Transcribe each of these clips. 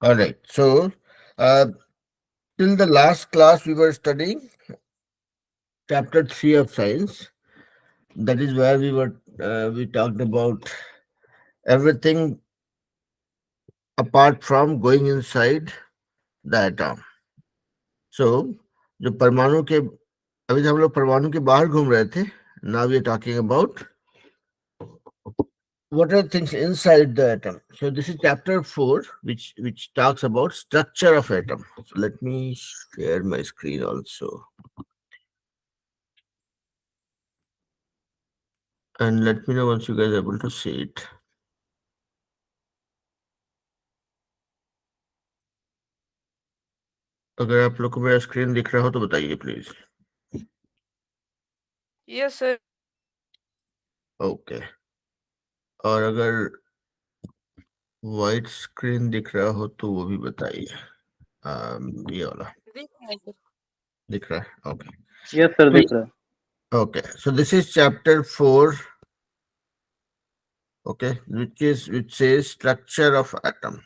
All right. So, uh, till the last class, we were studying chapter 3 of science. That is where we talked about everything apart from going inside the atom. So, जो परमाणु के अभी तो हम लोग परमाणु के बाहर घूम रहे थे. Now we are talking about what are things inside the atom. So this is chapter 4, which talks about structure of atom. So let me share my screen also, and let me know once you guys are able to see it. अगर आप लोग को मेरा screen दिख रहा हो तो बताइए प्लीज. Yes, sir. ओके. और अगर वाइट स्क्रीन दिख रहा हो तो वो भी बताइए. ये वाला दिख रहा है, sir. दिख रहा है. ओके. यस सर दिख रहा है. Okay, so this is chapter 4, okay, which says structure of atom.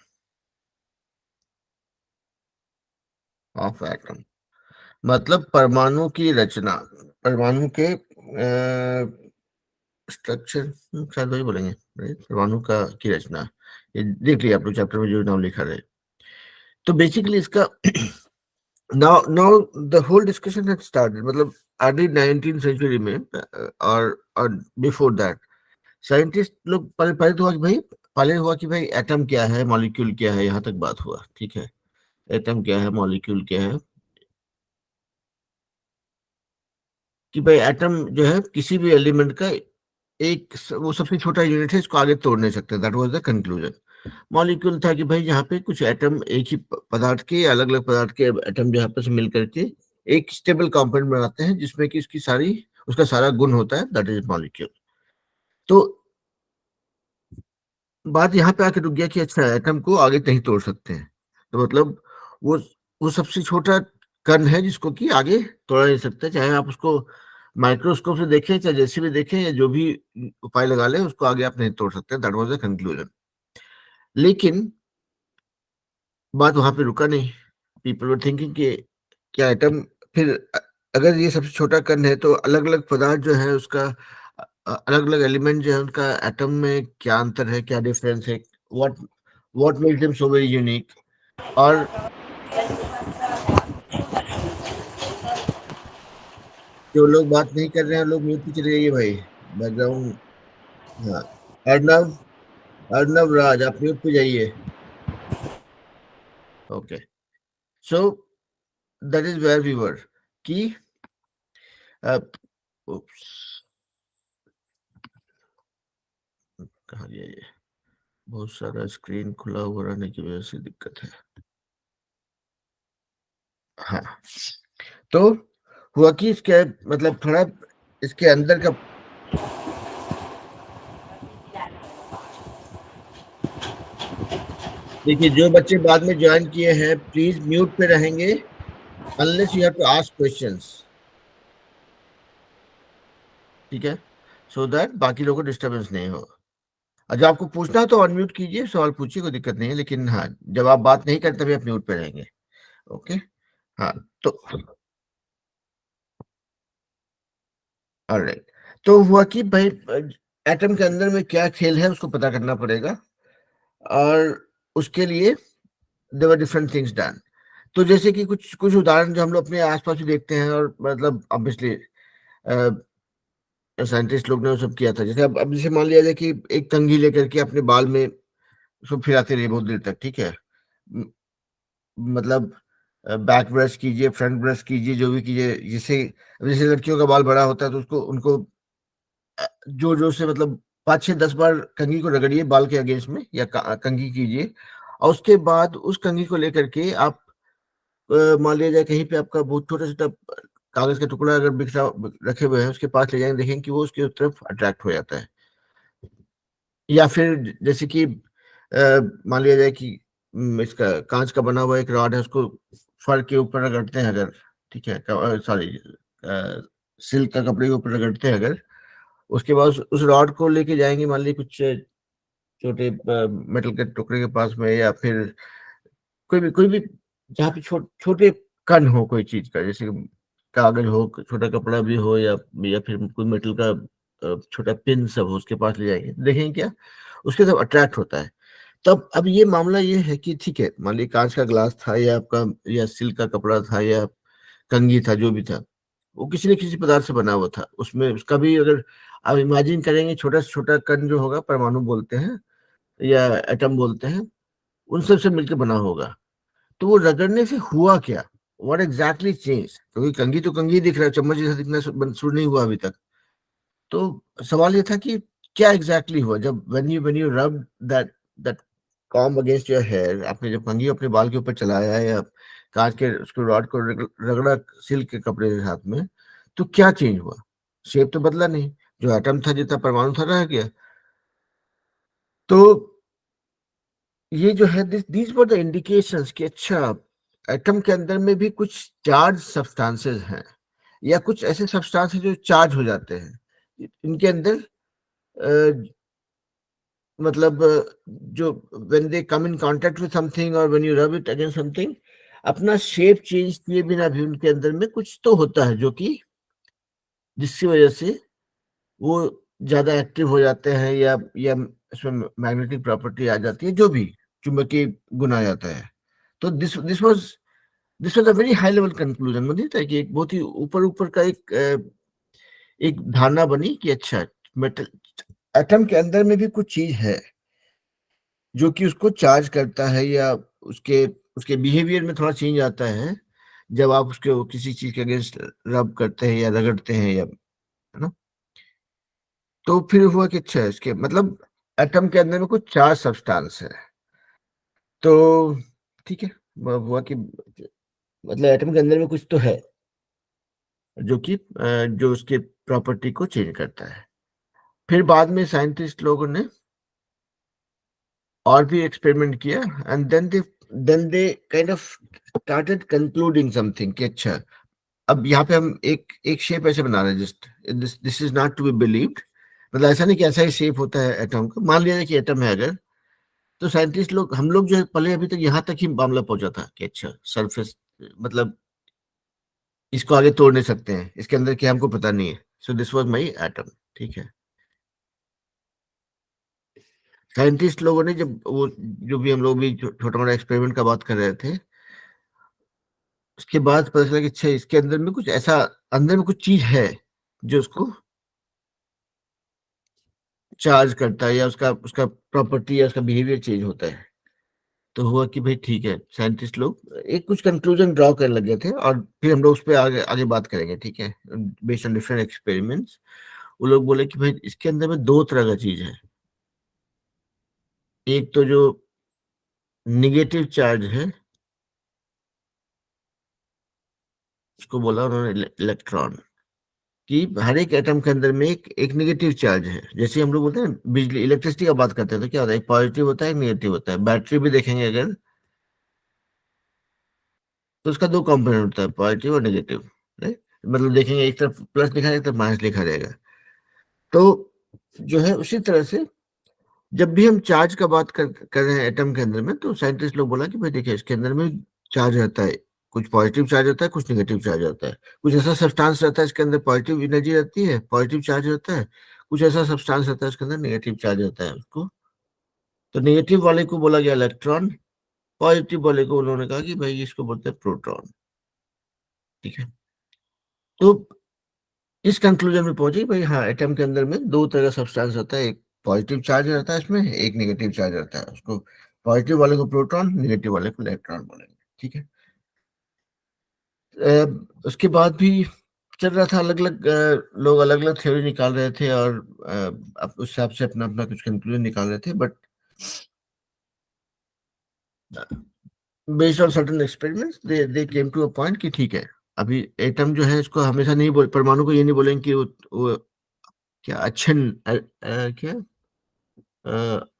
मतलब परमाणु की रचना, परमाणु के स्ट्रक्चर, शायद वही बोलेंगे, right? परमाणु का की रचना. ये देख लिया आप लोग चैप्टर में जो नाम लिखा रहे. तो बेसिकली इसका now the whole discussion had started. मतलब अर्ली 19th सेंचुरी में और बिफोर दैट साइंटिस्ट लोग पहले तो हुआ कि भाई एटम क्या है, मॉलिक्यूल क्या है, यहाँ तक बात हुआ. ठीक है, एटम क्या है, मॉलिक्यूल क्या है, कि भाई एटम जो है किसी भी एलिमेंट का वो सबसे छोटा यूनिट है, इसको आगे तोड़ नहीं सकते. That was the conclusion. Molecule था कि भाई जहाँ पे कुछ एटम एक ही पदार्थ के, अलग अलग पदार्थ के एटम जो आपस में मिल करके एक स्टेबल कंपाउंड बनाते हैं, जिसमें कि उसका सारा गुण होता है. That is molecule. तो बात यहाँ पे आके रुक गया कि अच्छा एटम को आगे नहीं तोड़ सकते हैं. तो मतलब वो वो सबसे छोटा कण है जिसको कि आगे तोड़ा नहीं सकता, चाहे आप उसको माइक्रोस्कोप से देखें, चाहे जैसे भी देखें, या जो भी उपाय लगा लें, उसको आगे आप नहीं तोड़ सकते. That was the conclusion. लेकिन बात वहां पे रुका नहीं. पीपल वर थिंकिंग कि क्या एटम फिर अगर ये सबसे छोटा कण है तो अलग अलग पदार्थ जो है उसका अलग अलग एलिमेंट जो है उनका एटम में क्या अंतर है, क्या डिफरेंस है, what what makes them so very unique. और जो लोग बात नहीं कर रहे हैं, लोग म्यूट पे चले जाइए भाई, बैकग्राउंड. हाँ, अर्नव अर्नव राज, आप म्यूट पे जाइए. Okay. So that is where we were कि oops, कहाँ गया ये, बहुत सारा स्क्रीन खुला हुआ रहने की वजह से दिक्कत है. हाँ, तो हुआ कि इसके मतलब थोड़ा इसके अंदर का, देखिए जो बच्चे बाद में ज्वाइन किए हैं प्लीज म्यूट पे रहेंगे unless you have to ask questions. ठीक है, सो दैट बाकी लोगों को डिस्टर्बेंस नहीं हो. और जब आपको पूछना है तो अनम्यूट कीजिए, सवाल पूछिए, कोई दिक्कत नहीं है. लेकिन हाँ, जब आप बात नहीं करते तभी आप म्यूट पे रहेंगे. ओके. हाँ, तो ऑलराइट. तो हुआ कि भाई एटम के अंदर में क्या खेल है उसको पता करना पड़ेगा, और उसके लिए there were different things done. तो जैसे कि कुछ कुछ उदाहरण जो हम लोग अपने आसपास भी देखते हैं, और मतलब ऑब्वियसली साइंटिस्ट लोग ने वो सब किया था. जैसे अब जैसे मान लिया जाए कि एक कंघी लेकर के अपने बाल में उसको फिराते रहिए बहुत देर तक. ठीक है, म- मतलब बैक ब्रश कीजिए, फ्रंट ब्रश कीजिए, जो भी कीजिए. जैसे जैसे लड़कियों का बाल बड़ा होता है तो उसको उनको जोर जोर से मतलब 5 6 10 बार कंघी को रगड़िए बाल के अगेंस्ट में, या कंघी कीजिए. और उसके बाद उस कंघी को लेकर के आप मान लिया जाए कहीं पे आपका बहुत छोटा छोटा कागज का टुकड़ा अगर बिखरा रखे हुए हैं, उसके पास ले जाएंगे, देखेंगे कि वो उसके तरफ अट्रैक्ट हो जाता है. या फिर जैसे कि मान लिया जाए कि इसका कांच का बना हुआ एक रॉड है, उसको फर के ऊपर रगड़ते हैं अगर, ठीक है, सॉरी, सिल्क का कपड़े के ऊपर रगड़ते हैं अगर, उसके बाद उस रॉड को लेके जाएंगे मान लीजिए कुछ छोटे मेटल के टुकड़े के पास में, या फिर कोई भी जहाँ पे छोटे कण हो कोई चीज़ का, जैसे कागज़ हो, छोटा कपड़ा भी हो या फिर कोई मेटल का छोटा पिन सब हो, उसके पास ले जाएँगे, देखेंगे क्या? उसके तरफ अट्रैक्ट होता है। तब अब ये मामला ये है कि ठीक है, मान लीजिए काँच का ग्लास था या आपका या सिल्क का कपड़ा था या कंघी था, जो भी था, वो किसी न किसी पदार्थ से बना हुआ था। उसमें उसका भी अगर आप इमेजिन करेंगे, छोटा से छोटा कण जो होगा, परमाणु बोलते हैं या एटम बोलते हैं, उन सब से मिलके बना होगा। तो वो रगड़ने से हुआ क्या? What exactly changed? क्योंकि कंघी तो कंघी दिख रहा है, चम्मच जैसा दिखना शुरू नहीं हुआ अभी तक। तो सवाल ये था कि क्या एग्ज़ैक्टली हुआ जब when you rubbed that that comb against your hair, आपने जब कंघी अपने बाल के ऊपर चलाया या काँच के उसको रॉड को रगड़ा सिल्क के कपड़े के साथ में, तो क्या चेंज हुआ? शेप तो बदला नहीं, जो एटम था, जितना परमाणु था, रह गया। तो ये जो है दीज़ वर द इंडिकेशंस कि अच्छा, एटम के अंदर में भी कुछ चार्ज सब्सटेंसेस हैं या कुछ ऐसे सब्सटेंस हैं जो चार्ज हो जाते हैं। इनके अंदर मतलब जो when they come in contact with something और when you rub it against something, अपना शेप चेंज किए बिना भी उनके अंदर में कुछ तो होता है जो कि जिसकी वजह से वो ज़्यादा एक्टिव हो जाते हैं या इसमें मैग्नेटिक प्रॉपर्टी आ जाती है, जो भी चुंबकीय गुण आ जाता है। तो this was a very high level conclusion, मुझे लगता है कि एक बहुत ही ऊपर-ऊपर का एक धारणा बनी कि अच्छा, मेटल एटम के अंदर में भी कुछ चीज़ है, जो कि उसको चार्ज करता है या उसके उसके बिहेवियर में थोड़ा चेंज आता है, जब आप उसको किसी चीज़ के अगेंस्ट रब करते हैं या रगड़ते हैं या है ना? तो फिर हुआ कि अच्छा, इसके मतलब एटम के अंदर में कुछ चार्ज सब्सटेंस है। तो ठीक है, हुआ कि मतलब एटम के अंदर में कुछ तो है, जो कि जो उसके प्रॉपर्टी को चेंज करता है। फिर बाद में साइंटिस्ट लोगों ने और भी एक्सपेरिमेंट किया and then they kind of started concluding something कि अच्छा, अब यहाँ पे हम एक शेप ऐसे बना रहे हैं, just this this is not to be believed. मतलब ऐसा नहीं कि ऐसा ही शेप होता है एटम का। मान लिया जाए कि एटम है अगर, तो साइंटिस्ट लोग, हम लोग जो है पहले अभी तक यहाँ तक ही मामला पहुंचा था कि अच्छा, सरफेस मतलब इसको आगे तोड़ नहीं सकते हैं, इसके अंदर क्या हमको पता नहीं है। So this was my atom. ठीक है, साइंटिस्ट लोगों ने जब वो जो भी हम लोग भी छोटा मोटा एक्सपेरिमेंट का बात कर रहे थे, उसके बाद पता चला कि अच्छा, इसके अंदर में कुछ ऐसा, अंदर में कुछ चीज है जो उसको चार्ज करता है या उसका उसका प्रॉपर्टी या उसका बिहेवियर चेंज होता है। तो हुआ कि भाई ठीक है, साइंटिस्ट लोग एक कुछ कंक्लूजन ड्रॉ करने लगे थे और फिर हम लोग उस पे आगे आगे बात करेंगे, ठीक है? बेस्ड ऑन डिफरेंट एक्सपेरिमेंट्स, वो लोग बोले कि भाई इसके अंदर में 2 तरह का चीज़ है। एक तो जो नेगेटिव चार्ज है, उसको बोला उन्होंने इलेक्ट्रॉन, कि हर एक एटम के अंदर में एक नेगेटिव चार्ज है। जैसे हम लोग बोलते हैं ना, बिजली इलेक्ट्रिसिटी का बात करते हैं तो क्या होता है, एक पॉजिटिव होता है, एक नेगेटिव होता है। बैटरी भी देखेंगे अगर, तो उसका 2 कंपोनेंट होता है, पॉजिटिव और नेगेटिव, राइट? मतलब देखेंगे एक तरफ प्लस लिखा है, एक तरफ माइनस लिखा रहेगा। तो जो है उसी तरह से जब भी हम चार्ज का बात कर रहे हैं एटम के अंदर में, तो साइंटिस्ट लोग बोला कि भाई देखिए, इसके अंदर में चार्ज रहता है, कुछ पॉजिटिव चार्ज होता है, कुछ नेगेटिव चार्ज होता है। कुछ ऐसा सब्सटेंस रहता है इसके अंदर, पॉजिटिव एनर्जी रहती है, पॉजिटिव चार्ज रहता है। कुछ ऐसा सब्सटेंस रहता है इसके अंदर, नेगेटिव चार्ज रहता है उसको। तो नेगेटिव वाले को बोला गया इलेक्ट्रॉन, पॉजिटिव वाले को उन्होंने कहा कि भाई इसको बोलते हैं प्रोटॉन। ठीक है? तो इस कंक्लूजन में पहुंचे कि भाई हाँ, एटम के अंदर में 2 तरह का सब्सटेंस होता है, एक पॉजिटिव चार्ज रहता है इसमें, एक नेगेटिव चार्ज रहता है। उसको पॉजिटिव वाले को प्रोटॉन, नेगेटिव वाले को इलेक्ट्रॉन बोलेंगे। ठीक है? उसके बाद भी चल रहा था, अलग-अलग लोग अलग-अलग थ्योरी निकाल रहे थे और अब उस हिसाब से अपना-अपना कुछ कंक्लूजन निकाल रहे थे, but based on certain experiments they came to a point कि ठीक है, अभी एटम जो है इसको हमेशा नहीं बोल, परमाणु को ये नहीं बोलेंगे कि वो क्या अच्छन क्या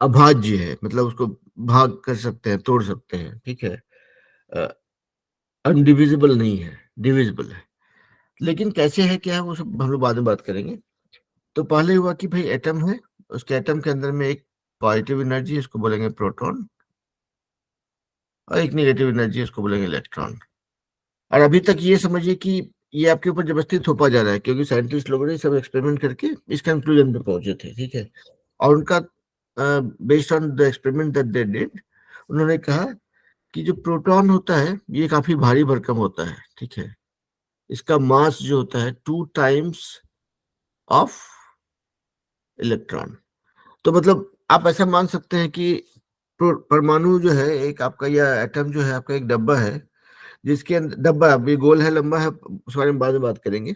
अभाज्य है, मतलब उसको भाग कर सकते हैं, तोड़ सकते हैं, ठीक है? अ, अनडिविजिबल नहीं है, डिविजिबल है। लेकिन कैसे है, क्या है, वो सब हम लोग बाद में बात करेंगे। तो पहले हुआ कि भाई एटम है, उसके एटम के अंदर में एक पॉजिटिव एनर्जी है, इसको बोलेंगे प्रोटॉन, और एक नेगेटिव एनर्जी, उसको बोलेंगे इलेक्ट्रॉन। और अभी तक ये समझिए कि ये आपके ऊपर जबरदस्ती थोपा जा रहा है, क्योंकि साइंटिस्ट लोगों ने सब एक्सपेरिमेंट करके इस कंक्लूजन पे पहुंचे थे, ठीक है। और उनका based on the experiment that they did, उन्होंने कहा कि जो प्रोटॉन होता है ये काफी भारी भरकम होता है, ठीक है। इसका मास जो होता है 2 टाइम्स ऑफ इलेक्ट्रॉन। तो मतलब आप ऐसा मान सकते हैं कि परमाणु जो है एक आपका, या एटम जो है आपका, एक डब्बा है, जिसके अंदर, डब्बा अभी गोल है, लंबा है, उस बारे में बाद में बात करेंगे।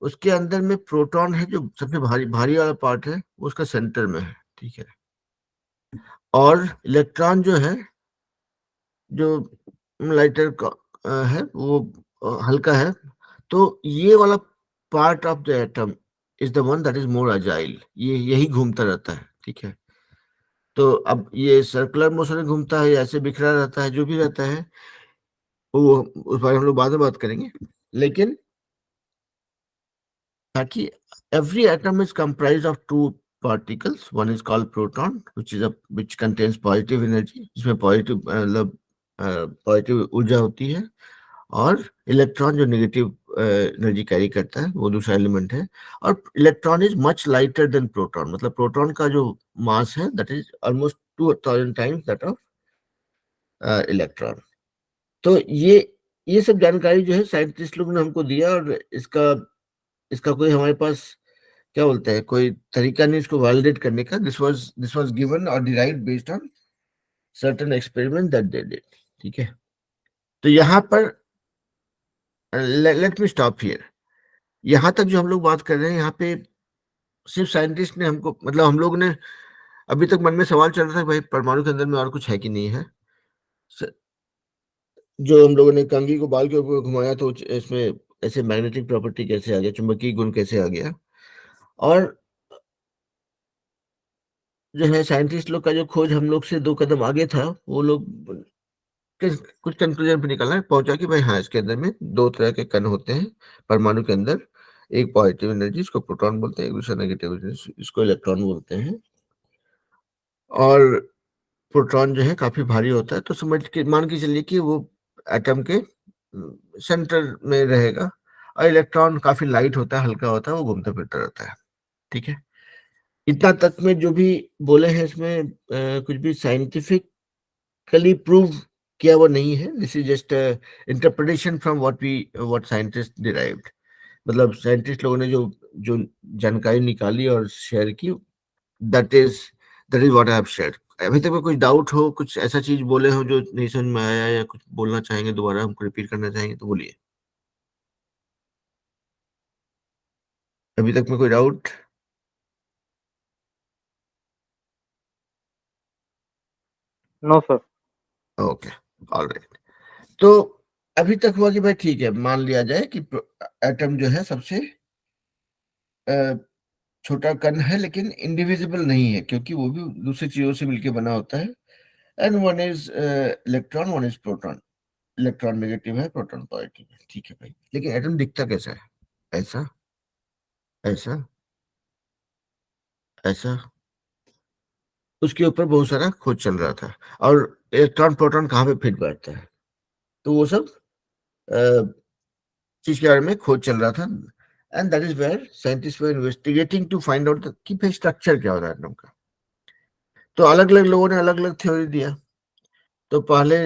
उसके अंदर में प्रोटॉन है, जो सबसे भारी भारी वाला पार्ट है, वो उसका सेंटर में है, ठीक है। और इलेक्ट्रॉन जो है, जो लाइटर का है, वो हल्का है। तो ये वाला part of the atom is the one that is more agile, ये यही घूमता रहता है, ठीक है। तो अब ये सर्कुलर मोशन में घूमता है या ऐसे बिखरा रहता है, जो भी रहता है वो उस बारे में हम लोग बाद में बात करेंगे। लेकिन ताकि every atom is comprised of two particles, one is called proton, which contains positive energy, जिसमें पॉजिटिव मतलब पॉजिटिव ऊर्जा होती है, और इलेक्ट्रॉन जो नेगेटिव एनर्जी कैरी करता है, वो दूसरा एलिमेंट है। और electron is much lighter than proton, मतलब प्रोटॉन का जो मास है that is almost 2000 times that of electron. तो ये सब जानकारी जो है साइंटिस्ट लोग ने हमको दिया, और इसका इसका कोई हमारे पास, क्या बोलते हैं, कोई तरीका नहीं इसको वैलिडेट करने का। दिस वाज गिवन और derived based on certain experiment that they did, ठीक है। तो यहाँ पर लेट मी स्टॉप हियर। यहाँ तक जो हम लोग बात कर रहे हैं, यहाँ पे सिर्फ साइंटिस्ट ने हमको, मतलब हम लोग ने, अभी तक मन में सवाल चल रहा था भाई परमाणु के अंदर में और कुछ है कि नहीं है। स- जो हम लोगों ने कंघी को बाल के ऊपर घुमाया, तो इसमें ऐसे मैग्नेटिक प्रॉपर्टी कैसे आ गया, चुंबकीय गुण कैसे आ गया। और जो है साइंटिस्ट लोग का जो खोज हम लोग से 2 कदम आगे था, वो लोग कुछ कंक्लूजन पे निकला है, पहुंचा कि भाई हाँ, इसके अंदर में 2 तरह के कण होते हैं परमाणु के अंदर। एक पॉजिटिव एनर्जी, इसको प्रोटॉन बोलते हैं, एक दूसरा नेगेटिव एनर्जी, इसको इलेक्ट्रॉन बोलते हैं। और प्रोटॉन जो है काफी भारी होता है, तो समझ के मान के चलिए कि वो एटम के सेंटर में रहेगा। और इलेक्ट्रॉन काफी लाइट होता है, हल्का होता है, वो घूमता फिरता रहता है, ठीक है। इतना तक में जो भी बोले हैं इसमें कुछ भी साइंटिफिकली प्रूव किया वो नहीं है। This is just interpretation from what scientist derived. मतलब साइंटिस्ट लोगों ने जो जो जानकारी निकाली और शेयर की, that is that is what I have shared. अभी तक में कुछ डाउट हो, कुछ ऐसा चीज बोले हो जो नहीं समझ में आया, या कुछ बोलना चाहेंगे, दोबारा हमको रिपीट करना चाहेंगे, तो बोलिए। अभी तक में कोई doubt? No sir. Okay, alright. तो अभी तक हुआ कि भाई ठीक है, मान लिया जाए कि एटम जो है सबसे अ, छोटा कण है, लेकिन इंडिविजिबल नहीं है, क्योंकि वो भी दूसरी चीजों से मिलकर बना होता है। And one is electron, one is proton. Electron negative है, प्रोटॉन पॉजिटिव है, ठीक है भाई। लेकिन एटम दिखता कैसा है? ऐसा, ऐसा, ऐसा। उसके ऊपर बहुत सारा खोज चल रहा था। और इलेक्ट्रॉन प्रोटॉन कहाँ पे फिट बैठता है, तो वो सब चीज के बारे में खोज चल रहा था। And that is where scientist were investigating to find out कि भाई स्ट्रक्चर क्या होता है एटम का। तो अलग अलग लोगों ने अलग अलग थ्योरी दिया। तो पहले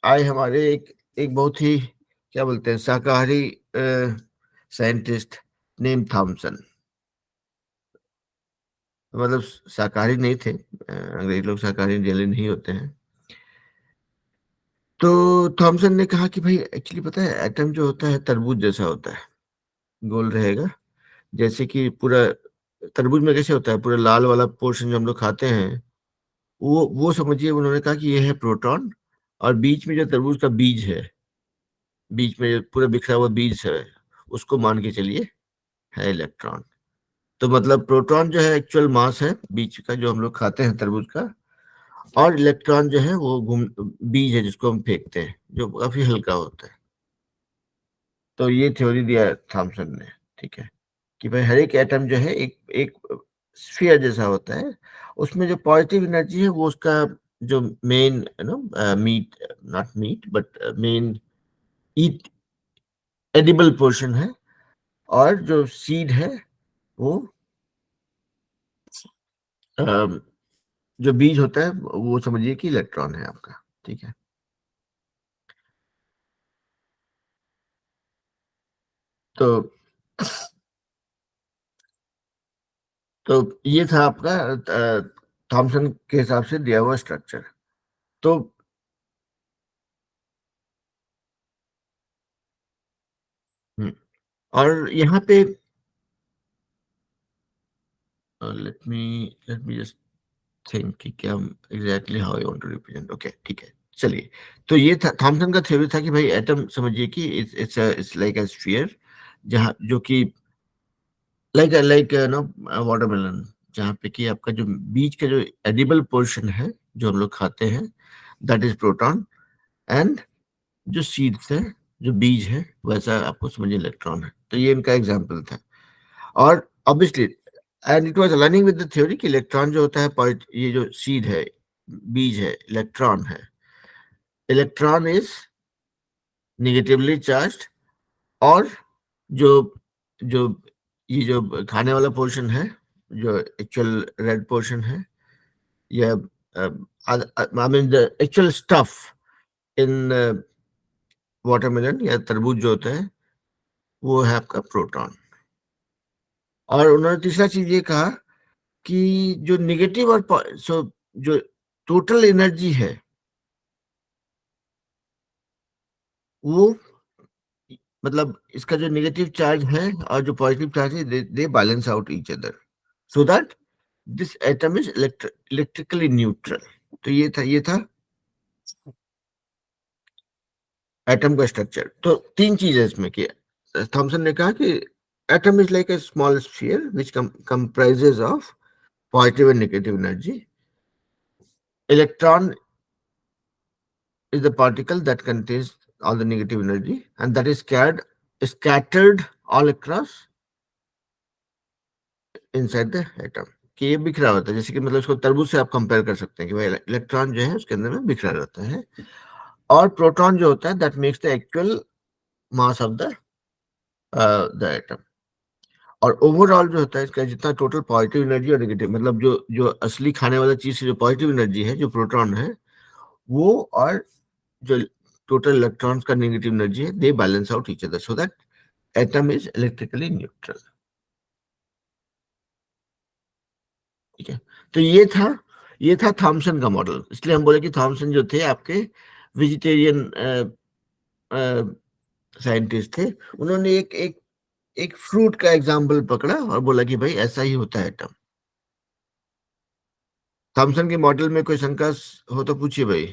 आए हमारे एक एक बहुत ही, क्या बोलते हैं, शाकाहारी साइंटिस्ट नेम थॉमसन। मतलब शाकाहारी नहीं थे, अंग्रेज लोग शाकाहारी जनरली नहीं होते हैं। तो थॉमसन ने कहा कि भाई एक्चुअली पता है, एटम जो होता है तरबूज जैसा होता है, गोल रहेगा। जैसे कि पूरा तरबूज में कैसे होता है, पूरा लाल वाला पोर्शन जो हम लोग खाते हैं, वो समझिए। उन्होंने कहा कि ये है प्रोटॉन, और बीच में जो तरबूज का बीज है, बीच में जो पूरा बिखरा हुआ बीज है, उसको मान के चलिए है इलेक्ट्रॉन। तो मतलब प्रोटॉन जो है एक्चुअल मास है बीच का, जो हम लोग खाते हैं तरबूज का। और इलेक्ट्रॉन जो है वो घूम बीज है, जिसको हम फेंकते हैं, जो काफी हल्का होता है। तो ये थ्योरी दिया थॉमसन ने, ठीक है, कि भाई हर एक एटम जो है एक एक स्फीयर जैसा होता है। उसमें जो पॉजिटिव एनर्जी है वो उसका जो main meat, not meat but main eat edible portion है, और जो सीड है वो जो बीज होता है वो समझिए कि इलेक्ट्रॉन है आपका, ठीक है। तो तो ये था आपका थॉमसन के हिसाब से दिया हुआ स्ट्रक्चर। तो और यहाँ पे लेट मी जस्ट थिंक कि क्या exactly how I want to represent. Okay, ठीक है, चलिए। तो ये था थॉमसन का थ्योरी था कि भाई एटम समझिए कि इट्स लाइक अ स्फीयर, जहाँ जो कि लाइक लाइक नो वाटरमेलन, जहाँ पे कि आपका जो बीज का जो एडिबल पोर्शन है जो हम लोग खाते हैं, दैट इज प्रोटॉन, एंड जो सीड्स है, जो बीज है, वैसा आपको समझिए इलेक्ट्रॉन है। तो ये इनका एग्जाम्पल था। और obviously and it was aligning with the theory कि इलेक्ट्रॉन जो होता है ये जो सीड है, बीज है, इलेक्ट्रॉन है, इलेक्ट्रॉन इज नेगेटिवली चार्ज्ड, और जो जो ये जो खाने वाला पोर्शन है, जो एक्चुअल रेड पोर्शन है, या I mean the actual stuff in watermelon या तरबूज जो होता है, वो है आपका प्रोटॉन। और उन्होंने तीसरा चीज ये कहा कि जो नेगेटिव और जो टोटल एनर्जी है वो, मतलब इसका जो नेगेटिव चार्ज है और जो पॉजिटिव चार्ज है, they balance out each other, so that this atom is electrically neutral. तो ये था एटम का स्ट्रक्चर। तो तीन चीज है इसमें कि थॉमसन ने कहा कि atom is like a small sphere which comprises of positive and negative energy. Electron is the particle that contains all the negative energy, and that is scattered all across inside the atom। कि ये बिखरा होता है, जैसे कि मतलब इसको तरबूज से आप कंपेयर कर सकते हैं कि भाई इलेक्ट्रॉन जो है उसके अंदर में बिखरा रहता है, और प्रोटॉन जो होता है that makes the actual mass of the atom. और ओवरऑल जो होता है इसका जितना टोटल पॉजिटिव एनर्जी और नेगेटिव, मतलब जो जो असली खाने वाला चीज से जो पॉजिटिव एनर्जी है, जो प्रोटॉन है, वो और जो टोटल इलेक्ट्रॉन्स का नेगेटिव एनर्जी है, they balance out each other, so that atom is electrically neutral. ठीक है। तो ये था थॉमसन का मॉडल। इसलिए हम बोले कि थॉमसन जो थे आपके वेजिटेरियन साइंटिस्ट थे। उन्होंने एक एक एक फ्रूट का एग्जाम्पल पकड़ा और बोला कि भाई ऐसा ही होता है एटम। थॉमसन के मॉडल में कोई शंका हो तो पूछिए भाई।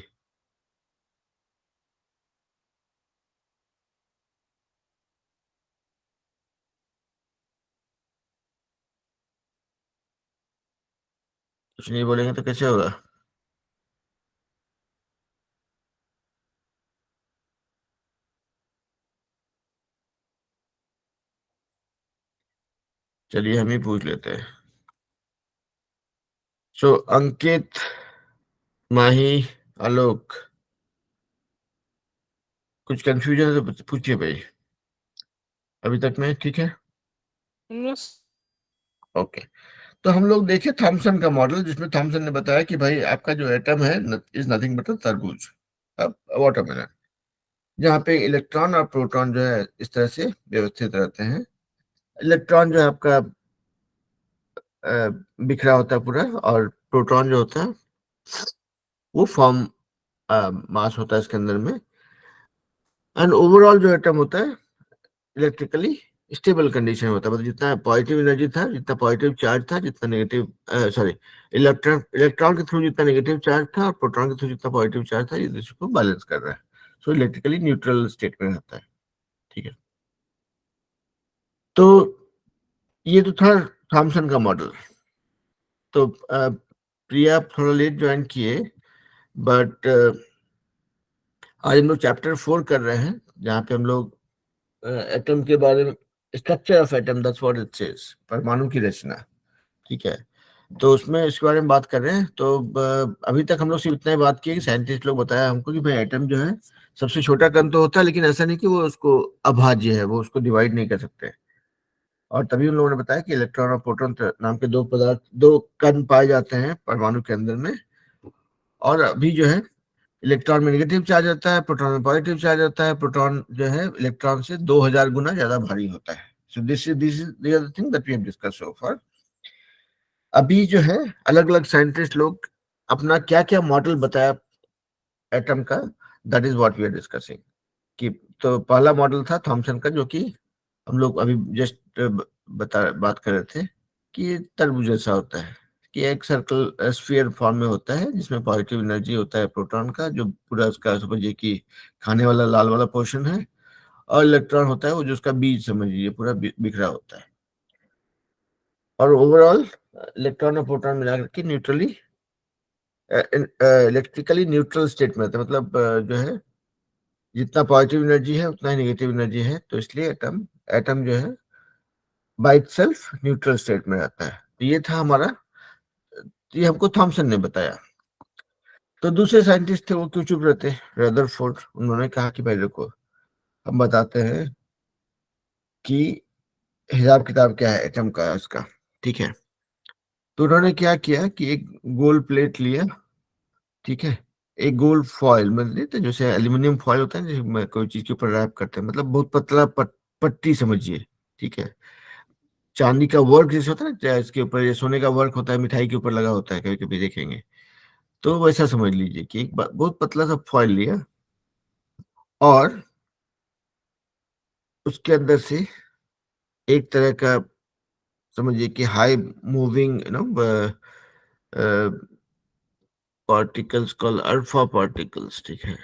कुछ नहीं बोलेंगे तो कैसे होगा। चलिए हम ही पूछ लेते हैं। सो अंकित, माही, आलोक, कुछ कंफ्यूजन है तो पूछिए भाई। अभी तक में ठीक है। Yes. ओके। तो हम लोग देखे थॉमसन का मॉडल, जिसमें थॉमसन ने बताया कि भाई आपका जो एटम है इज नथिंग बट तरबूज, वाटरमेलन, जहाँ पे इलेक्ट्रॉन और प्रोटॉन जो है इस तरह से व्यवस्थित रहते हैं। इलेक्ट्रॉन जो है आपका बिखरा होता है पूरा, और प्रोटॉन जो होता है वो फॉर्म मास होता है इसके अंदर में। एंड ओवरऑल जो एटम होता है इलेक्ट्रिकली स्टेबल कंडीशन में होता है, मतलब जितना पॉजिटिव एनर्जी था, जितना पॉजिटिव चार्ज था, जितना नेगेटिव, सॉरी, इलेक्ट्रॉन के थ्रू जितना नेगेटिव चार्ज था और प्रोटॉन के थ्रू जितना पॉजिटिव चार्ज था, ये दूसरे को बैलेंस कर रहा है। सो इलेक्ट्रिकली न्यूट्रल स्टेट में रहता है। ठीक है। तो ये तो था थॉमसन का मॉडल। तो प्रिया आप थोड़ा लेट ज्वाइन किए, बट आज हम लोग चैप्टर 4 कर रहे हैं, जहाँ पे हम लोग एटम के बारे में, structure of atom, that's what it says, परमाणु की रचना। ठीक है। तो उसमें इसके बारे में बात कर रहे हैं। तो अभी तक हम लोग सिर्फ इतना ही बात की कि साइंटिस्ट लोग बताया हमको कि भाई एटम जो है सबसे छोटा कण तो होता है, लेकिन ऐसा नहीं कि वो उसको अभाज्य है, वो उसको डिवाइड नहीं कर सकते। और तभी उन लोगों ने बताया कि इलेक्ट्रॉन और प्रोटॉन नाम के दो कण पाए जाते हैं परमाणु के अंदर में। और अभी जो है इलेक्ट्रॉन में नेगेटिव चार्ज होता है, प्रोटॉन में पॉजिटिव चार्ज होता है। प्रोटॉन जो है इलेक्ट्रॉन से 2000 गुना ज्यादा भारी होता है। So this is the thing that we have discussed so far. अभी जो है अलग अलग साइंटिस्ट लोग अपना क्या क्या मॉडल बताया एटम का, that is what we are discussing. कि तो पहला मॉडल था थॉमसन का, जो कि हम लोग अभी जस्ट बता बात कर रहे थे कि ये तरबूज जैसा होता है, कि एक सर्कल स्फीयर फॉर्म में होता है जिसमें पॉजिटिव एनर्जी होता है प्रोटॉन का, जो पूरा उसका समझिए कि खाने वाला लाल वाला पोर्शन है। और इलेक्ट्रॉन होता है वो जो उसका बीज समझिए पूरा बिखरा होता है। और ओवरऑल इलेक्ट्रॉन और प्रोटॉन मिलाकर के न्यूट्रली इलेक्ट्रिकली न्यूट्रल स्टेट में रहता है। मतलब जो है जितना पॉजिटिव एनर्जी है उतना ही नेगेटिव एनर्जी है, तो इसलिए एटम एटम जो है बाय इटसेल्फ न्यूट्रल स्टेट में रहता है। तो ये था हमारा, ये हमको थॉमसन ने बताया। तो दूसरे साइंटिस्ट थे वो क्यों चुप रहते, रदरफोर्ड। उन्होंने कहा कि भाई देखो हम बताते हैं कि हिसाब किताब क्या है एटम का इसका, ठीक है। तो उन्होंने क्या किया कि एक गोल प्लेट लिया, ठीक है। एक गोल फॉइल मतलब तो जैसे एल्यूमिनियम फॉइल होता है जिसमें कोई चीज के ऊपर रैप करते हैं, मतलब बहुत पतला पट्टी समझिए, ठीक है। चांदी का वर्क जैसे होता है ना, चाहे इसके ऊपर ये सोने का वर्क होता है, मिठाई के ऊपर लगा होता है, कभी कभी देखेंगे। तो वैसा समझ लीजिए कि एक बहुत पतला सा फॉइल लिया और उसके अंदर से एक तरह का समझिए कि high moving particles call alpha particles, ठीक है,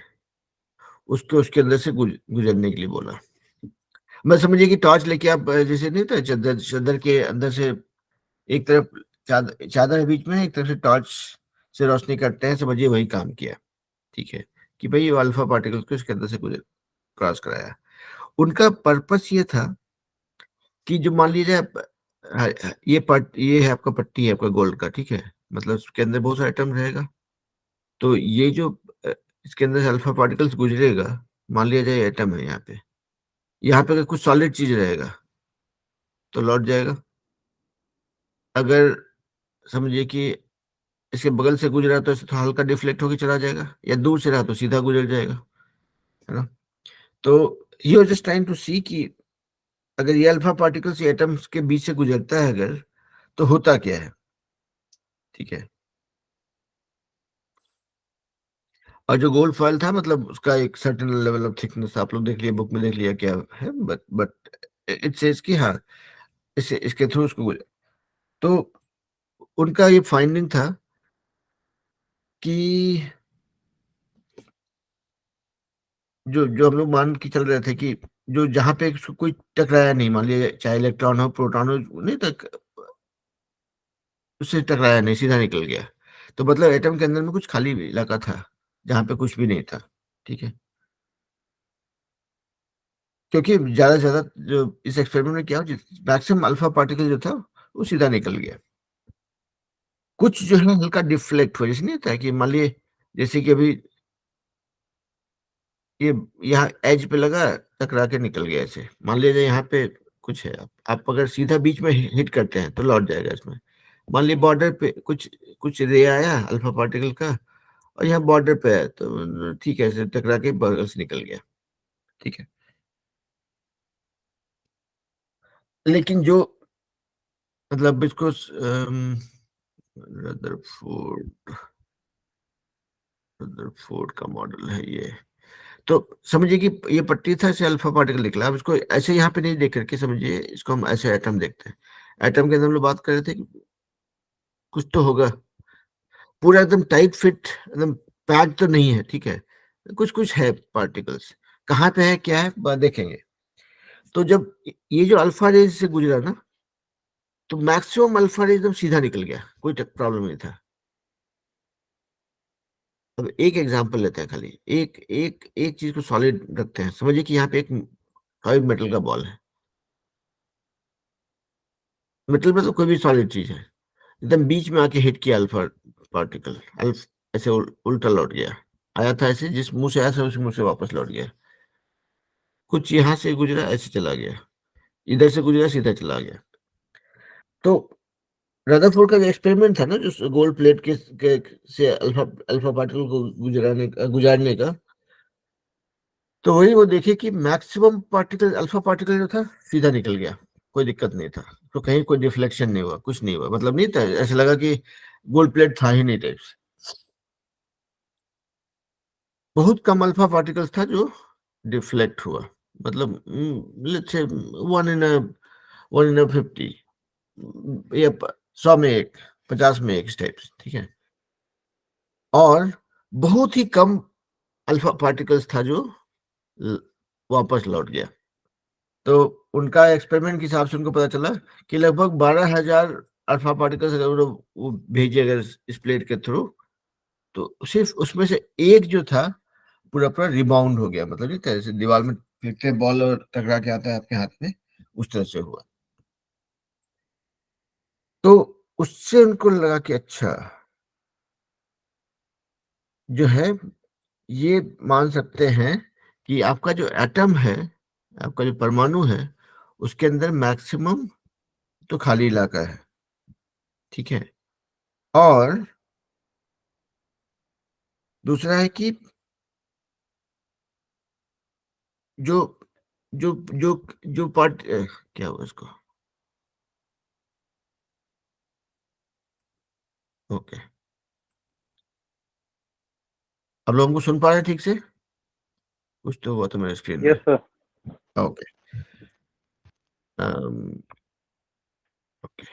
उसको उसके अंदर से गुजरने के लिए बोला। मैं समझिए कि टॉर्च लेके आप जैसे नहीं था चादर चादर के अंदर से एक तरफ चादर चादर है बीच में, एक तरफ से टॉर्च से रोशनी करते हैं, समझिए वही काम किया, ठीक है। कि भाई ये अल्फा पार्टिकल्स को इसके अंदर से गुजर क्रॉस कराया। उनका पर्पस ये था कि जो मान लीजिए ये है आपका पट्टी है आपका गोल्ड का, ठीक है। मतलब उसके अंदर बहुत सारे एटम रहेगा। तो ये जो अ, इसके अंदर से अल्फा पार्टिकल्स गुजरेगा, मान लिया जाए एटम है यहाँ पे, यहाँ पे अगर कुछ सॉलिड चीज रहेगा तो लौट जाएगा। अगर समझिए कि इसके बगल से गुजरा तो इसे थोड़ा हल्का डिफ्लेक्ट होकर चला जाएगा, या दूर से रहा तो सीधा गुजर जाएगा, है ना। तो he was just trying to see कि अगर ये अल्फा पार्टिकल्स ये एटम्स के बीच से गुजरता है अगर, तो होता क्या है, ठीक है। और जो गोल्ड फॉयल था मतलब उसका एक सर्टेन लेवल ऑफ थिकनेस, आप लोग देख लिया बुक में, देख लिया क्या है, बट इट सेज कि हाँ इससे इसके थ्रू उसको गुजर। तो उनका ये फाइंडिंग था कि जो जो हम लोग मान के चल रहे थे कि जो जहां पे उसको कोई टकराया नहीं, मान लिया चाहे इलेक्ट्रॉन हो प्रोटॉन हो, नहीं तक उससे टकराया नहीं, सीधा निकल गया। तो मतलब एटम के अंदर में कुछ खाली इलाका था जहां पे कुछ भी नहीं था, ठीक है। क्योंकि ज्यादा से ज्यादा जो इस एक्सपेरिमेंट में क्या मैक्सिमम अल्फा पार्टिकल जो था वो सीधा निकल गया। कुछ जो है हल्का डिफ्लेक्ट हुआ, जैसे नहीं होता है कि मान लिए जैसे कि अभी ये यहाँ एज पे लगा, टकरा के निकल गया। ऐसे मान लीजिए यहाँ पे कुछ है, आप अगर सीधा बीच में हिट करते हैं तो लौट जाएगा इसमें। मान लीजिए बॉर्डर पे कुछ कुछ रे आया अल्फा पार्टिकल का, और यहाँ बॉर्डर पे है तो ठीक है, ऐसे टकरा के बगल से निकल गया, ठीक है। लेकिन जो मतलब इसको रदरफोर्ड रदरफोर्ड का मॉडल है ये। तो समझिए कि ये पट्टी था, इसे अल्फा पार्टिकल निकला। अब इसको ऐसे यहाँ पे नहीं देख करके समझिए, इसको हम ऐसे एटम देखते हैं। एटम के अंदर हम लोग बात कर रहे थे कि कुछ तो होगा, पूरा एकदम टाइट फिट एकदम पैक तो नहीं है, ठीक है। कुछ कुछ है पार्टिकल्स, कहाँ पे है क्या है देखेंगे। तो जब ये जो अल्फा रेज से गुजरा ना, तो मैक्सिमम अल्फा रेज एकदम सीधा निकल गया, कोई प्रॉब्लम नहीं था। अब एक एग्जांपल लेते हैं, खाली एक एक एक चीज को सॉलिड रखते हैं। समझिए कि यहाँ पे एक सॉलिड मेटल का बॉल है। मेटल मतलब कोई भी सॉलिड चीज है। एकदम बीच में आके हिट किया अल्फा पार्टिकल, ऐसे उल्टा लौट गया, आया था ऐसे, जिस मुंह से आया था उसी मुंह से वापस लौट गया, कुछ यहाँ से गुजरा ऐसे चला गया, इधर से गुजरा सीधा चला गया। तो रदरफोर्ड का जो एक्सपेरिमेंट था ना, जो गोल्ड प्लेट के से अल्फा अल्फा पार्टिकल को गुजारने का, तो वही वो देखे कि मैक्सिमम पार्टिकल, अल्फा पार्टिकल जो था सीधा निकल गया, कोई दिक्कत नहीं था, तो कहीं कोई डिफ्लेक्शन नहीं हुआ, कुछ नहीं हुआ, मतलब नहीं था, ऐसा लगा कि गोल्ड प्लेट था ही नहीं टाइप्स। बहुत कम अल्फा पार्टिकल्स था जो डिफ्लेक्ट हुआ, मतलब लेट्स से 1 in 50, ये 100 में एक, 50 में एक इस टाइप्स, ठीक है। और बहुत ही कम अल्फा पार्टिकल्स था जो वापस लौट गया। तो उनका एक्सपेरिमेंट के हिसाब से उनको पता चला कि लगभग 12,000 अल्फा पार्टिकल्स अगर वो भेजे अगर इस प्लेट के थ्रू, तो सिर्फ उसमें से एक जो था पूरा पूरा रिबाउंड हो गया, मतलब नहीं था जैसे दीवार में फेंकते बॉल और टकरा के आता है आपके हाथ में, उस तरह से हुआ। तो उससे उनको लगा कि अच्छा, जो है ये मान सकते हैं कि आपका जो एटम है, आपका जो परमाणु है, उसके अंदर मैक्सिमम तो खाली इलाका है, ठीक है। और दूसरा है कि जो जो जो जो पार्ट क्या हुआ इसको, ओके, अब लोग हमको सुन पा रहे हैं ठीक से? कुछ तो हुआ था मेरे स्क्रीन में। Yes, sir. Okay, okay.